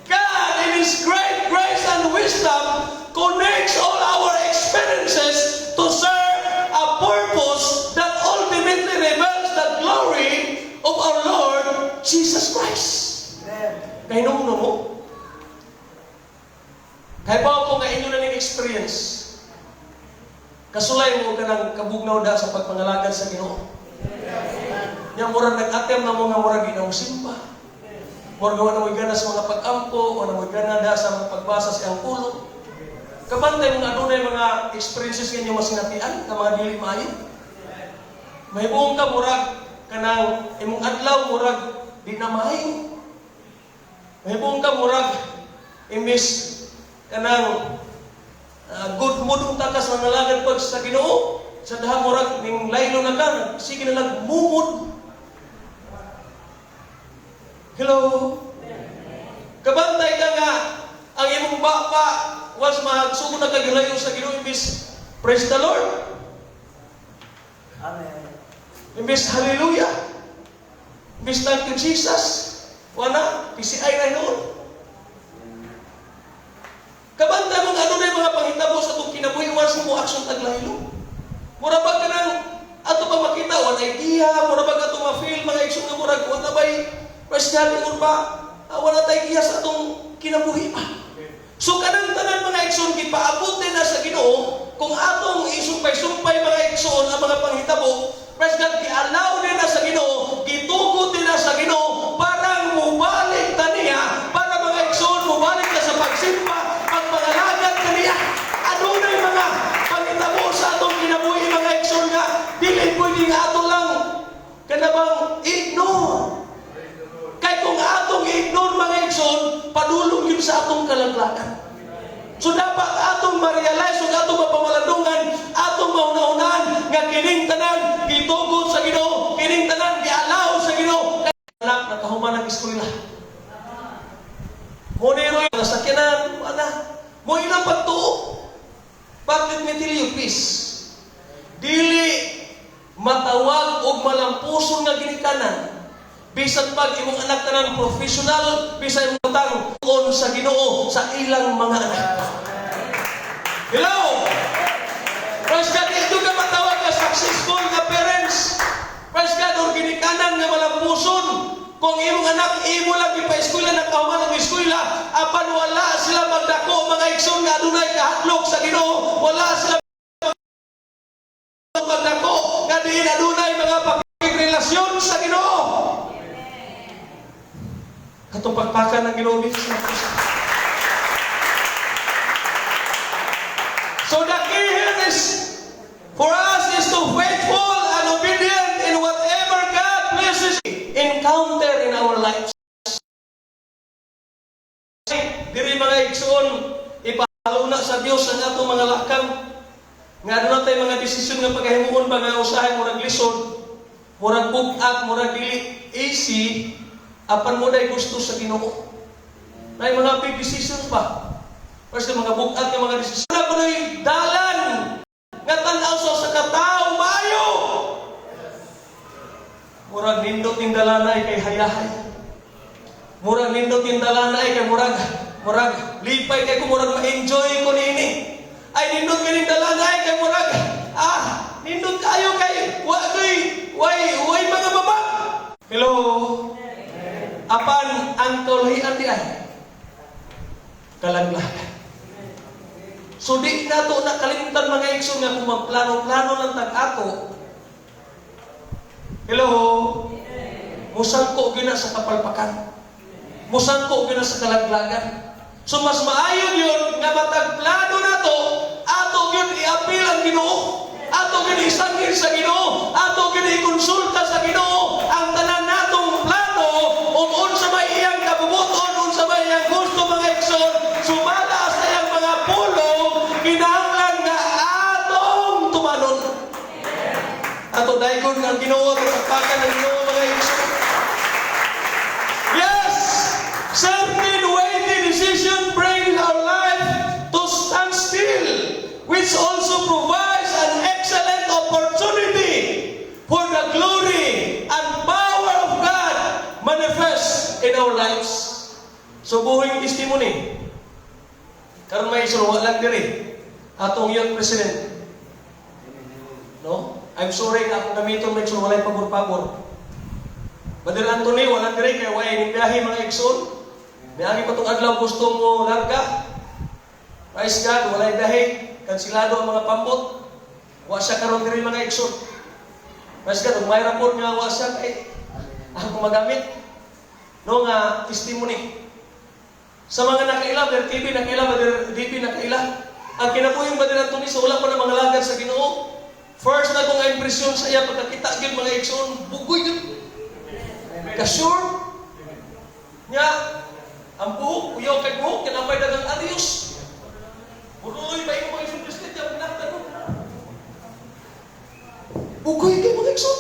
God, in His great grace and wisdom, connects all our experiences to serve a purpose that ultimately reveals the glory of our Lord Jesus Christ. Kaya nung mo, kaya ba ako nga inyo na ning experience? Kasulay mo ka ng kabugnaw da sa pagpangalagad sa Ginoo. Yang murag nag-atem na mo nga murag ginawang simpa. Murag na mo gana sa mga pag-ampo, o na mo gana da sa mga pagbasa sa iyang pulong. Kabantay mga adunay mga experiences kanyo masinatian, na mga dili maayo. May buong ka murag kanang imong adlaw murag di na maayo. May buong ka murag imbis kanang good mood unta ka sa nalagad pag sa Ginoo, sa dahang murag ning laylo na ka, sige na lang mumod. Hello? Kabantay ka nga ang imong bapa was magsugod na kagilayo sa Ginoo imbis praise the Lord. Amen. Imbis hallelujah. Imbis thank you Jesus. Wala, PCI na noon. Kabantay mo ano na yung mga panghitabo sa itong kinabuhi, once mo action taglaylo. Mura ba ka nang ato pa makita, one idea, mura ba ka itong ma-feel, mga action na mura, wala ba yung personality mo ba, wala tayo idea sa itong kinabuhi pa. So kanang tanan mga action, gipaabutin na sa Ginoo, kung atong isumpay-sumpay mga action, ang mga panghitabo, praise God, gi-allow din na sa Ginoo, gitugot din na sa Ginoo, parang mubalik ta niya, para mga action, mubalik na sa pagsimpa, pagpangalagan kaniya. Ano na yung mga pangitabo sa atong kinabuhi mga action nga, dili pwede nga ato lang kanabang ignore. Kaya kung atong ignore mga action, padulong yun sa atong kalaglagan. So dapat atong ma-realize ug atong mapamalandungan, atong mauna-unahan nga kining tanan gitugot sa Ginoo, kining tanan gialaw sa Ginoo. Anak nakahuman ang eskwela. Mo ni roy nasakyanan ana. Mo ilang pagtuo. But let me tell you peace. Dili matawag og malampuson nga ginikanan. Bisan pag imong anak tanan professional, bisan imong tang sa Ginoo sa ilang mga anak. Hello! Praise God, ito ka matawag ka successful nga parents. Praise God, or ginikanan nga malampuson. Kung imong anak, imo lang ipa-eskwela, nakahuman ang eskwela, apan wala sila magdako, mga igsoon nga adunay kahatlok sa Ginoo, wala sila magdako, nga diin adunay mga pagrelasyon sa Ginoo. Katong pagpakan ng Ginoo ni So the key here is for us is to faithful and obedient in whatever God places encounter in our lives. Diri mga igsoon, ipahalo na sa Dios ang atong mga lakang. Nga doon tayo mga desisyon nga pagkahimuon ba nga usahay murag lisod, murag bugat, murag dili easy, apan mo day gusto sa Ginoo. May mga big decisions pa. First mga bugat nga mga desisyon. Na kuno'y dalan nga tanaw sa katao maayo. Murag nindot yung dalanay kay hayahay. Murag nindot yung dalanay kay murag lipay kay ko murag ma-enjoy ko nini. Ay nindot yung dalanay kay murag nindot kayo kay way mga baba. Hello. Apan ang kaulahian di ay kalaglagan. So di nato nakalimutan mga igsoon nga kung magplano-plano lang tag-ato. Hello? Musangko gina sa kapalpakan. Musangko gina sa kalaglagan. So mas maayon yun nga matagplano na to, ato yun i-appeal ang Ginoo. ato ginisangin sa Ginoo, ato ginikonsulta sa Ginoo ang tanan natong plano ug unsa may iyang kabubuton, unsa may iyang gusto mga igsoon, sumala sa iyang mga pulong, kinahanglan nga atong tumanon. Ato dayon ang Ginoo at pagpakan ng Ginoo mga igsoon. Yes, certain weighty decision brings our life to stand still, which also provides an excellent opportunity for the glory and power of God manifest in our lives. So buhing testimony. Karon may isuwa lang diri atong youth president. No? I'm sorry na akong gamiton may isuwa walay pabor-pabor. Brother Anthony, walang diri kay way ni biyahe mga igsoon. Niagi pa tong adlaw gusto mo larga. Praise God, walay biyahe, kansilado ang mga pambot. Wa siya karon diri mga igsoon. Praise God, may rapor nga wa siya kay ako magamit no nga testimony. Sa mga nakaila, Brother TV nakaila, Brother DP nakaila. Ang kinabuhing Brother Anthony sa wala pa na mga lagad sa Ginoo. First na kong impresyon sa iya pagkakita gyud mga igsoon, bugoy gyud. Ka-sure nya ang buhok, uyaw kay buhok, kinapay dagang alios. Buruloy ba yung mga igsoon Kristiyan yung pinaktan mo? Bugoy kay mga igsoon.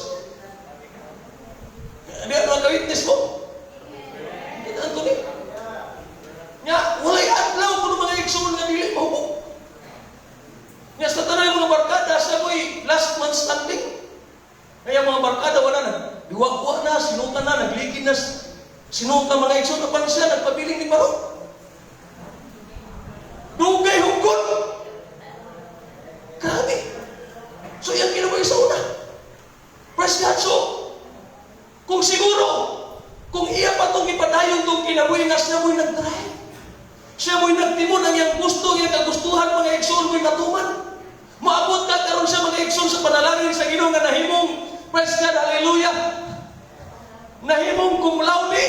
Ano ang ka-witness mo? Kita Anthony. Nya, walay adlaw po ng mga igsoon nga dili mahubog. Nya, sa tanay mga barkada, sa mo'y last man standing. Kaya mga barkada, wala na. Diwakwa na, sinuka na, nagligid na. Sinuka mga igsoon na pan siya, nagpabiling ni Barok. Dugay hugot. Grabe. So, yan kinabay sa una. Praise God. So, kung siguro, kung iya pa itong ipadayon itong kinabuhi na siya mo'y nag-drive. Siya mo'y nagtimon ang iyang gusto, iyang kagustuhan, mga igsoon mo'y natuman. Maabot ka karon siya mga igsoon sa panalangin sa Ginoo nga nahimong, praise God, hallelujah. Nahimong cum laude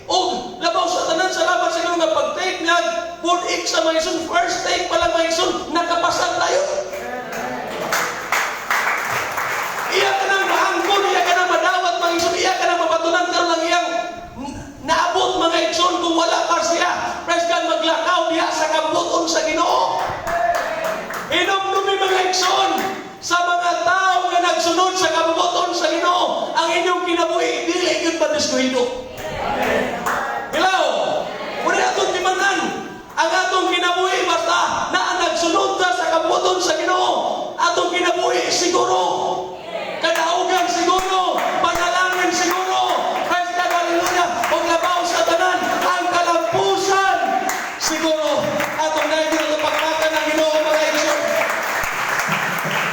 o labaw sa tanan sa laban sa Ginoo nga pag-take nga board egg sa mga igsoon, first take pa lang mga igsoon, nakapasang tayo. Iya ka nang maangkon, iya ka nang madawat mga igsoon, iya ka nang mapatunan karon lang iyang naabot mga igsoon kung wala pa siya. Praise God, maglakaw diha sa kabuton sa Ginoo. Inom-dumi mga igsoon sa mga tao nga nagsunod sa kabubuton sa Ginoo, ang inyong kinabuhi dili gyud padiskuhido. Hello. Muna atong timanan ang atong kinabuhi basta na nagsunod sa kabubuton sa Ginoo. Atong kinabuhi siguro. Kadaugan siguro, panalangin siguro. Praise God, hallelujah. Ug labaw sa tanan ang kalampusan siguro. Atong dahil dito pagpaka ng Ginoo mga igsoon.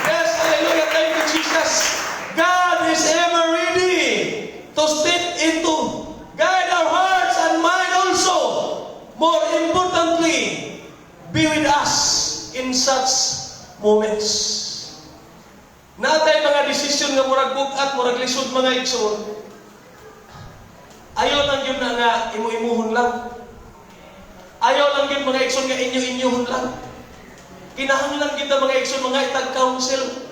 Yes, hallelujah. Thank you, Jesus. God is ever ready to step into, guide our hearts and mind also. More importantly, be with us in such moments. Natay mga desisyon nga murag bugat, murag lisod mga igsoon. Ayaw lang yun na nga imu-imuhon lang. Ayaw lang yun mga igsoon nga inyo-inyohon lang. Kinahanglan kita mga igsoon, mga itag council,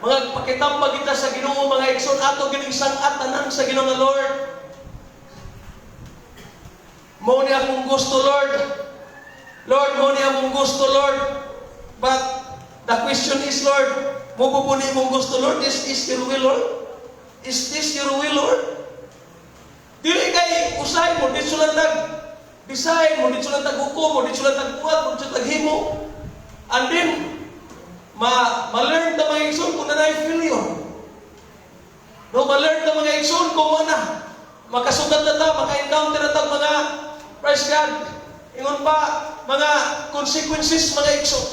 mga pakitambag kita sa Ginoo mga igsoon, ato gining sang-atanan sa Ginoo nga Lord. Mao ni akong gusto Lord. Lord, mao ni akong gusto Lord. But the question is Lord, mo po ni mong gusto Lord, is this your will Lord? Is this your will Lord? Dili kay usay mo, di sulang nag-design mo, di sulang tag-hukom mo, di sulang tag-buhat mo, di sulang tag-himo. And then, ma-learn na mga igsoon kung nanay failure. No, ma-learn na mga igsoon kung ano. Makasugat na ta, maka-encounter na ta mga, praise God, ingon pa, mga consequences mga igsoon.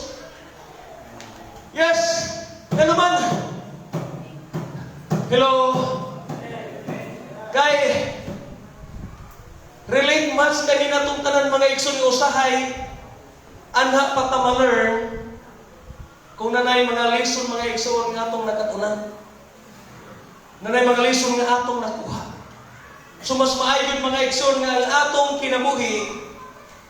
Yes, ano naman? Hello? Kay, relate mas kanina itong tanan mga igsoon yung usahay, anha pa ta ma-learn kung nanay mga lesson mga igsoon nga atong nakatunan. Nanay mga lesson nga atong nakuha. So mas maayon mga igsoon nga ang atong kinabuhi,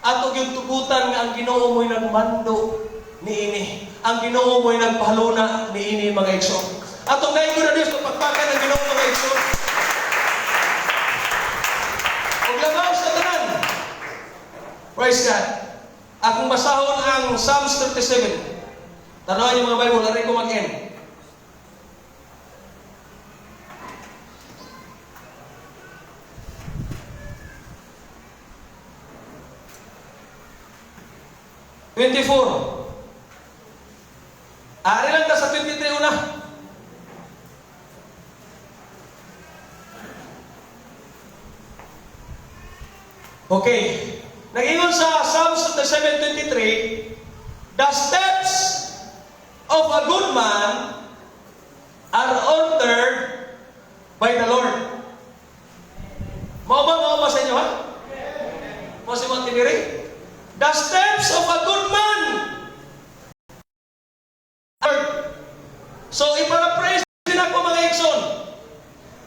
atong yung tugutan nga ang Ginoo mo'y nagmando niini. ang Ginoo mo'y nagpahaluna niini mga igsoon. Atong naingon na Dios pagpakpakan ng Ginoo mga igsoon. Ug labaw sa tanan. Praise God. Akong basahon ang Psalms 37. Tanawan niyo mga Bible, ari ko mag-end. Ari lang ta sa 23 una. Okay. Nag-ingon sa Psalms 37:23, the steps of a good man are ordered by the Lord. Mao ba sa inyo ha? Mao si mga tiniri? The steps of a good man. So, iparaphrase din ako mga igsoon.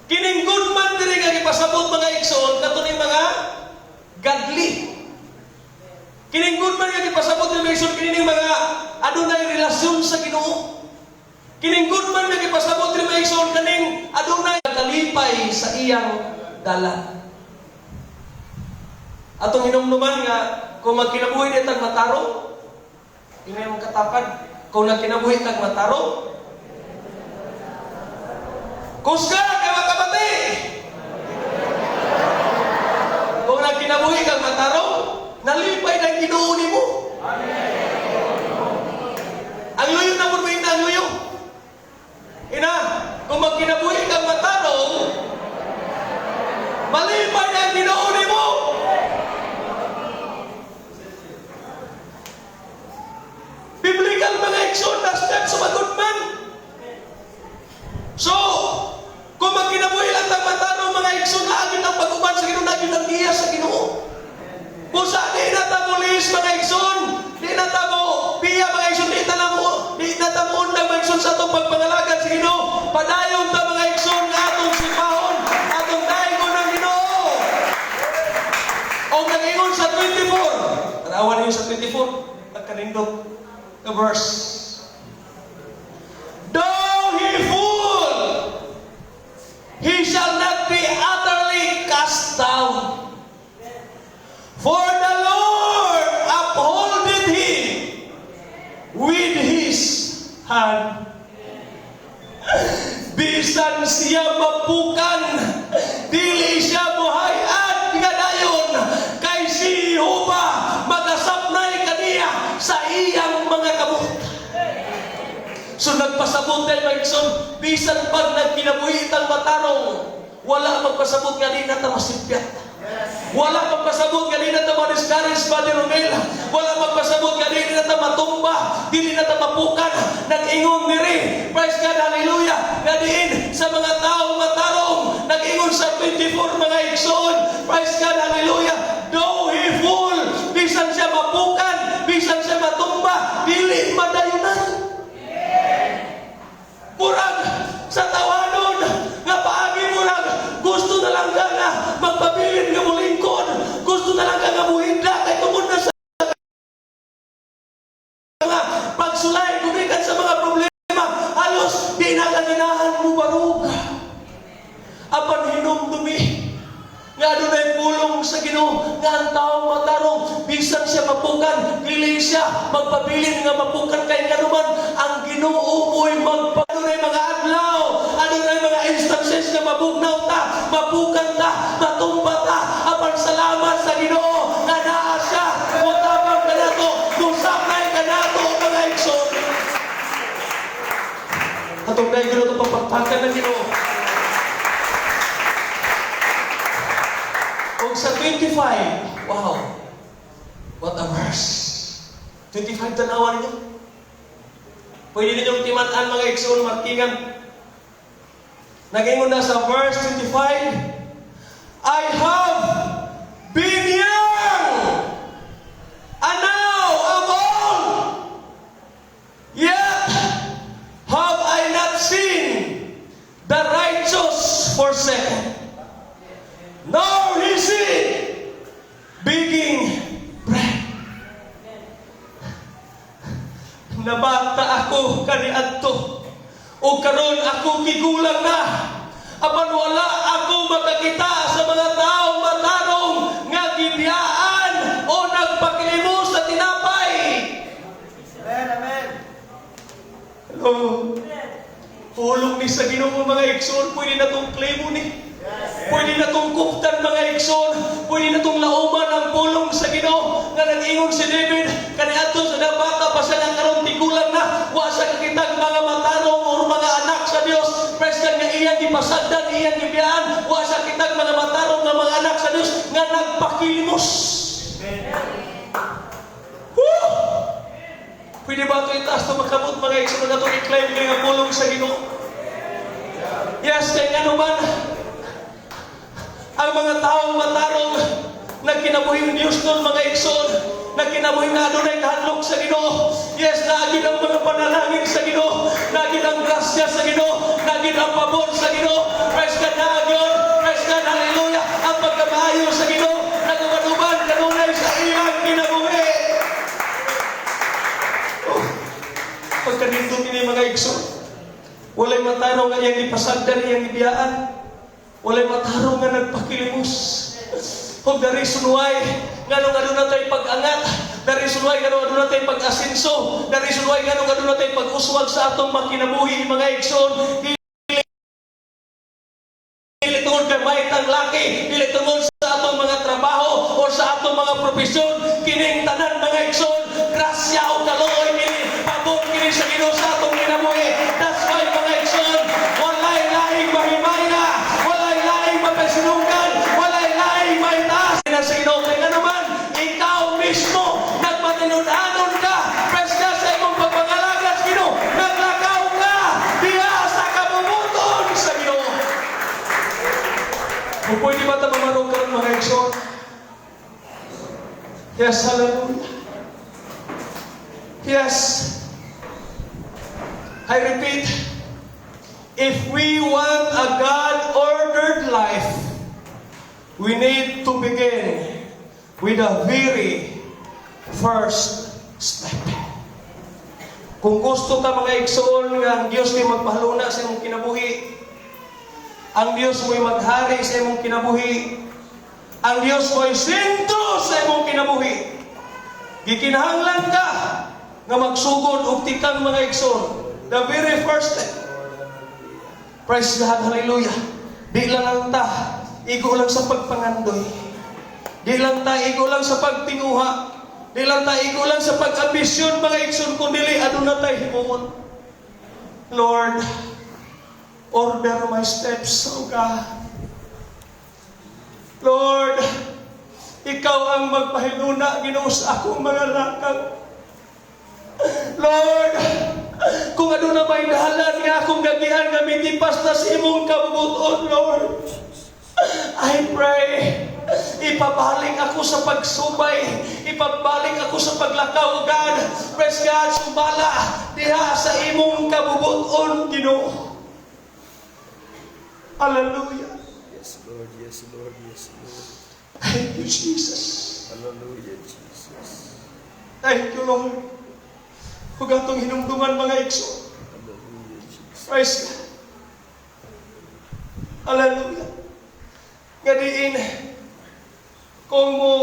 Kining good man diri nga ipasabot mga igsoon kato ni mga godly. Kining good man nga ipasabot ni mga igsoon kining mga adunay relasyon sa Ginoo. Kining good man nga ipasabot ni mga igsoon kining adunay kalipay sa iyang dalan. Atong hinumduman nga kung magkinabuhi di tag mataro, ini ang katapad. Kung nagkinabuhi tag mataro, kusga kay makabati. Kung nagkinabuhi kag mataro, nalipay ng Ginoo nimo. Ang luyo na mo ina ang luyo. Ina, kung magkinabuhi kag mataro, malipay ng Ginoo nimo. Biblical mga igsoon, the steps of a good man. So, kung magkinabuhi lang ng mataro mga igsoon, naagin ang pag-uban sa Ginoo, naagin ang iya sa Ginoo. Kung sa di natamulis mga igsoon, di natamo piya mga igsoon, di natamuon ng mga igsoon sa itong pagpangalagan sa Ginoo, padayon ta mga igsoon nga atong sipahon, atong daingon ng Ginoo. O nag-ingon sa 24, tanawan niyo sa 24, nagkanindot the verse. Though he fall, he shall not be utterly cast down. For the Lord upholdeth him with his hand. Bisan siya mapukan, dili siya muhay-ad nga dayon, kay si Jehovah magasapnay kaniya sa iyang mga kabut. So nagpasabot tayo mga igsoon, bisan pag nagkinabuhi tang matarong, wala magpasabot nga di na ta masipyat. Wala magpasabot nga di na ta ma-discourage ba ni Romela. Wala magpasabot nga di na ta matumba, di na ta mapukan. Nag-ingon ni rin, praise God, hallelujah, nga diin sa mga taong matarong, nag-ingon sa 24 mga igsoon, praise God, hallelujah, though he fall, bisan siya mapukan, bisan siya matumba, dili madayunan. Murag sa tawanon nga paagi mo lang, gusto na lang ka nga magpabilin nga mulingkod, gusto na lang ka nga muhindla kay tungod na sa mga pagsulay kumikan sa mga problema, halos di na kaninahan mo barug. Apan hinumdumi nga dunay pulong sa Ginoo nga ang taong matarong bisan siya mapukan, dili siya magpabilin nga mapukan kay kanuman ang Ginoo mo'y magpadunay mga adlaw, adunay mga instances nga mabugnaw ta, mapukan ta, matumba ta, apan salamat sa Ginoo nga naa siya, mutabang kanato, musakay kanato mga igsoon. Atong dahil Ginoo itong pagpagpakan ng Ginoo. O sa 25, wow, what a verse. 25 tanawan niyo. Pwede ninyong timan-an mga igsoon, markingan. Nag-ingon na sa verse 25, I have been young, and now I'm old, yet have I not seen the righteous forsaken, nor his seed begging bread. Nabata kaniadto. O karon ako gigulang na. Apan wala ako makakita sa mga taong matarong nga gibiyaan o nagpakilimos sa tinapay. Amen, amen. Hello. Pulong ni sa Ginoo mga igsoon, pwede na itong claim ni. Pwede na itong kuptan mga igsoon. Pwede na itong lauman ang pulong sa Ginoo. Nga nag-ingon si David, kaniadto sa nabata pa siya ng karon tigulang na. Wa sa kakitag mga matarong o mga anak sa Dios. Praise God nga iyang ipasagdan, iyang ibiyaan. Wa sa kitag mga matarong nga mga anak sa Dios nga nagpakilimos. Woo! Pwede ba ito itaas na makabot mga igsoon na itong i-claim kayo ang pulong sa Ginoo? Yes, kaya nga naman, ang mga taong matarong na kinabuhing Diyos nun mga igsoon, na kinabuhing na adunay kahadlok sa Ginoo. Yes, naagid ang mga panalangin sa Ginoo, naagid ang grasya sa Ginoo, naagid ang pabor sa Ginoo. Praise God, naagid, praise God, hallelujah, ang pagkamaayo sa Ginoo, nagkanuban kanunay sa iyang kinabuhi. Pagkanindot ini mga igsoon, walay matarong nga iyang ipasagdan, iyang ibiyaan. Walay matarong nga nagpakilimos. Kung the reason why, nga nung ano natin pag-angat, the reason why, nga nung ano natin pag-asinso, the reason why, nga nung ano natin pag-uswag sa atong makinabuhi, mga igsoon, dili tungod kay may tang laki, dili tungod sa atong mga trabaho, o sa atong mga profesyon, kining tanan mga igsoon, grasya o kaloy, kini, pabor kini sa Ginoo sa atong kinabuhi. That's why mga igsoon, walay laing mahimaya, walay laing mapasinunggan, walay laing maitaas na sa Ginoo. Kaya naman, ikaw mismo, nagmatinud-anon ka, praise God sa imong pagpangalaga sa Ginoo, naglakaw ka, diha sa kabubuton sa Ginoo. Kung pwede ba ito mamarong ka ng mga igsoon? Yes, hallelujah. Yes. I repeat, if we want a God-ordered life, we need to begin with a very first step. Kung gusto ka mga igsoon nga ang Diyos ay magpahaluna sa imong kinabuhi, ang Diyos mo'y maghari sa imong kinabuhi, ang Diyos mo'y sentro sa imong kinabuhi, gikinahanglan ka nga magsugod og tikang mga igsoon. The very first step. Praise God, hallelujah. Di lang ta, igo lang sa pagpangandoy. Di lang ta, igo lang sa pagtinguha. Di lang ta, igo lang sa pag-ambisyon, mga igsoon, kung dili, ano na tayo himuon. Lord, order my steps, O God. Lord, ikaw ang magpahiluna, Ginoo, sa akong mga lakang. Lord, kung ano na may dahalan nga akong gagihan nga mitipas na sa imong kabubuton, Lord, I pray, ipabalik ako sa pagsubay, ipabalik ako sa paglakaw, God. Praise God, sumala diha sa imong kabubuton, Ginoo. Hallelujah. Yes, Lord, yes, Lord, yes, Lord. Thank you, Jesus. Hallelujah, Jesus. Thank you, Lord. Huwag atong hinumduman mga igsoon. Hallelujah, Jesus. Praise God. Hallelujah. Gadiin, kung mo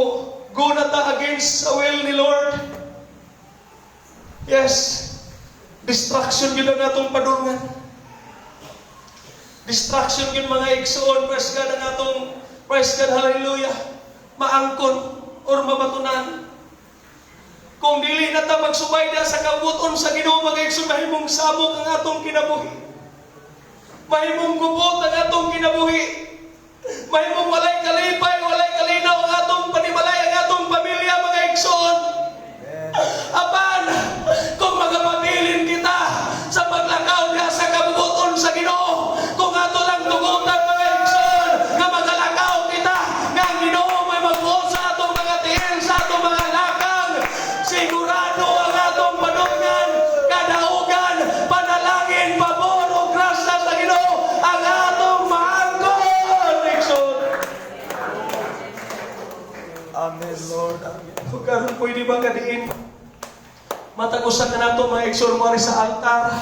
go na ta against sa will ni Lord, yes, distraction yun ang atong padungan. Distraction yun mga igsoon, praise God, ang atong, praise God, hallelujah, maangkon or mabatunan. Kung dili na ta magsubay na sa kabuton sa Ginoo mga igsoon, mahimong sabok ang atong kinabuhi. Mahimong gubot ang atong kinabuhi. Mahimong walay kalipay, walay kalinaw ang atong panimalay, ang atong pamilya mga igsoon. Apan, kung magapabilin kita sa paglakaw niya sa kabubuton sa Ginoo, kung ato lang tugutan mga igsoon, nga magalakaw kita, nga ang Ginoo may magbuot sa atong mga tiil, sa atong mga lakang, sigurado ang atong padungan, kadaugan, panalangin, pabor o grasya sa Ginoo, ang atong maangkon, igsoon. Amen, Lord. Amen. So, karon pwede ba kadiin? Matagusan na nato mga igsoon sa altar.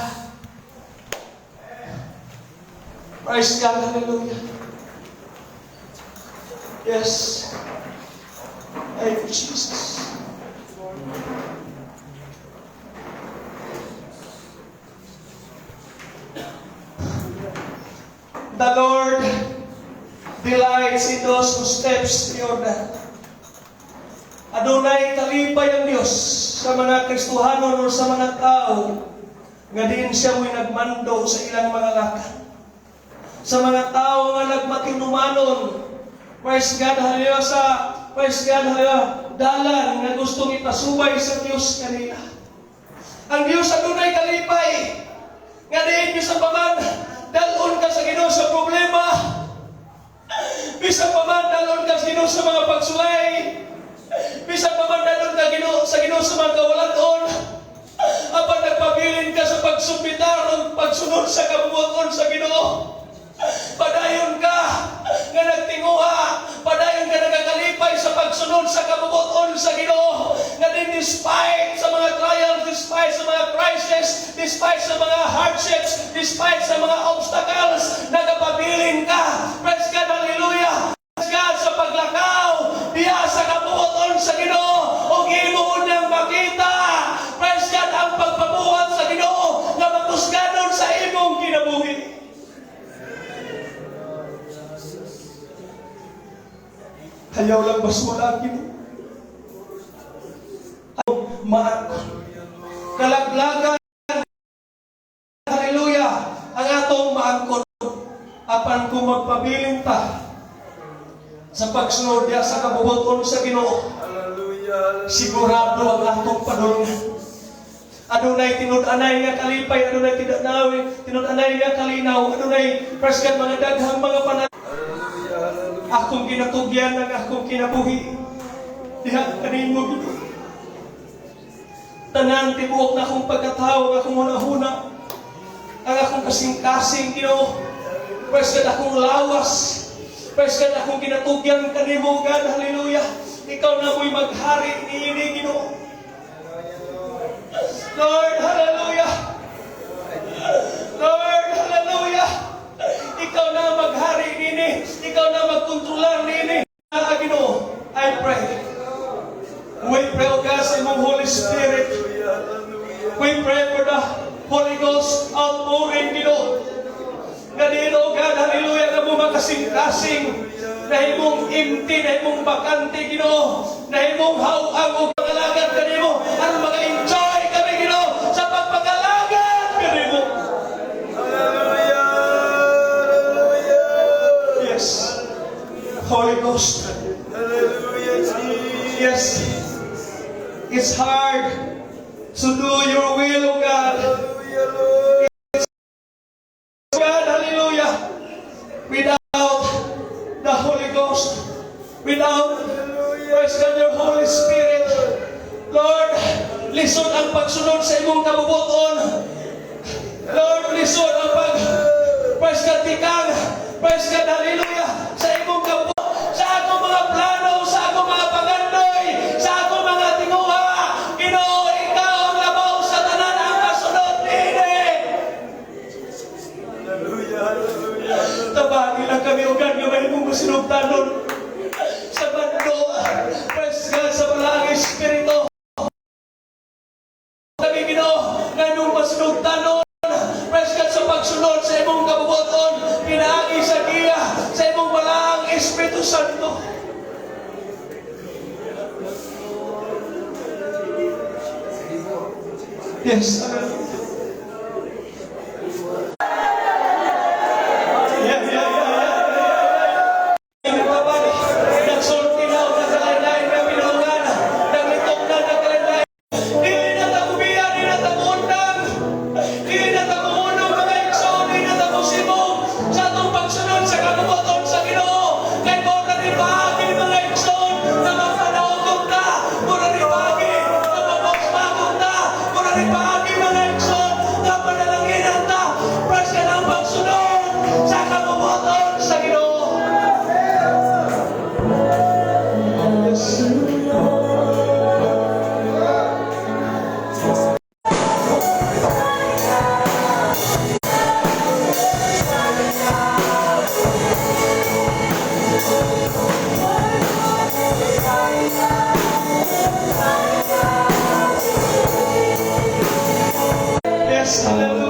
Praise God, hallelujah. Yes. Thank you, Jesus. The Lord delights in those who steps the order. Adunay kalipay ang Diyos sa mga Kristohanon o sa mga tao nga diin siya mo'y nagmando sa ilang mga lakad. Sa mga tao nga nagmatinumanon, praise God, hallelujah, praise God, hallelujah, dalan nga gustong ipasubay sa Diyos kanila. Ang Diyos adunay kalipay nga diin Diyos sa paman, dalon ka sa Ginoo sa problema. Bisa pa man dalon ka sa Ginoo sa mga pagsulay. Bisa pa man dalon ka sa Ginoo sa mga kawalaton. Apan nagpabilin ka sa pagsumbitar o pagsunod sa kabubuton sa Ginoo. Padayon ka nga nagtinguha, padayon ka nagakalipay sa pagsunod sa kabubuton sa Ginoo. Nga din despite sa mga trials, despite sa mga crisis, despite sa mga hardships, despite sa mga obstacles, nagapabilin ka. Praise God, hallelujah. Praise God sa paglakaw, diya sa kabubuton sa Ginoo, o gimuon niyang makita. Praise God ang pagpabuhat sa Ginoo nga makusganon sa imong kinabuhi. Ayaw lang basura ang Ginoo. Kalaglagan, hallelujah, ang atong maangkon apan kung magpabiling ta sa pagsunod diya sa kabubuton sa Ginoo. Sigurado ang atong padulungan. Adunay tinud-anay nga kalipay, adunay tinud-anay nga kalinaw, adunay preskat mga daghang mga akong kinatugyan ng akong kinabuhi. Diha kanimo Ginoo. Tanan tibuok na akong pagkatao, akong hunahuna, ang akong kasing-kasing Ginoo. Preskat akong lawas, preskat akong kinatugyan kanimo God, hallelujah. Ikaw na mo'y maghari niini Ginoo. Lord, hallelujah. Lord, hallelujah. Ikaw na maghari nini. Ikaw na magkontrolar nini. Ginoo, I pray. We pray, O God, sa imong Holy Spirit. We pray for the Holy Ghost outpouring, Ginoo. Ganito, O God, hallelujah, na mo makasing-kasing. Na imong empty, na imong bakante, Ginoo. Na imong hawang o pagalagan kanimo. Ang mag-enjoy kami, Ginoo, sa pagpagalagan kanimo. Holy Ghost. Hallelujah, Jesus. Yes. It's hard to do your will, O God. Hallelujah, Lord. God, hallelujah. Without the Holy Ghost, without praise God, your Holy Spirit, Lord, lisod ang pagsunod sa imong kabubuton. Lord, lisod ang praise God, tikang, praise God, hallelujah, sa imong kabubuton. Sa akong mga plano, sa akong mga pangandoy, sa akong mga tinguha, Ginoo, ikaw ang labaw sa tanan ang kasunod nini. Hallelujah, hallelujah. Tabagi lang kami, O God, nga may mong masinugtanon sa bando, praise God, sa malang Espiritu. Kami, Ginoo, nga mong masinugtanon, praise God, sa pagsunod sa imong kabubuton, pinaagi sa giya, sa imong malang Espiritu Santo. Yes, Pagi Hallelujah.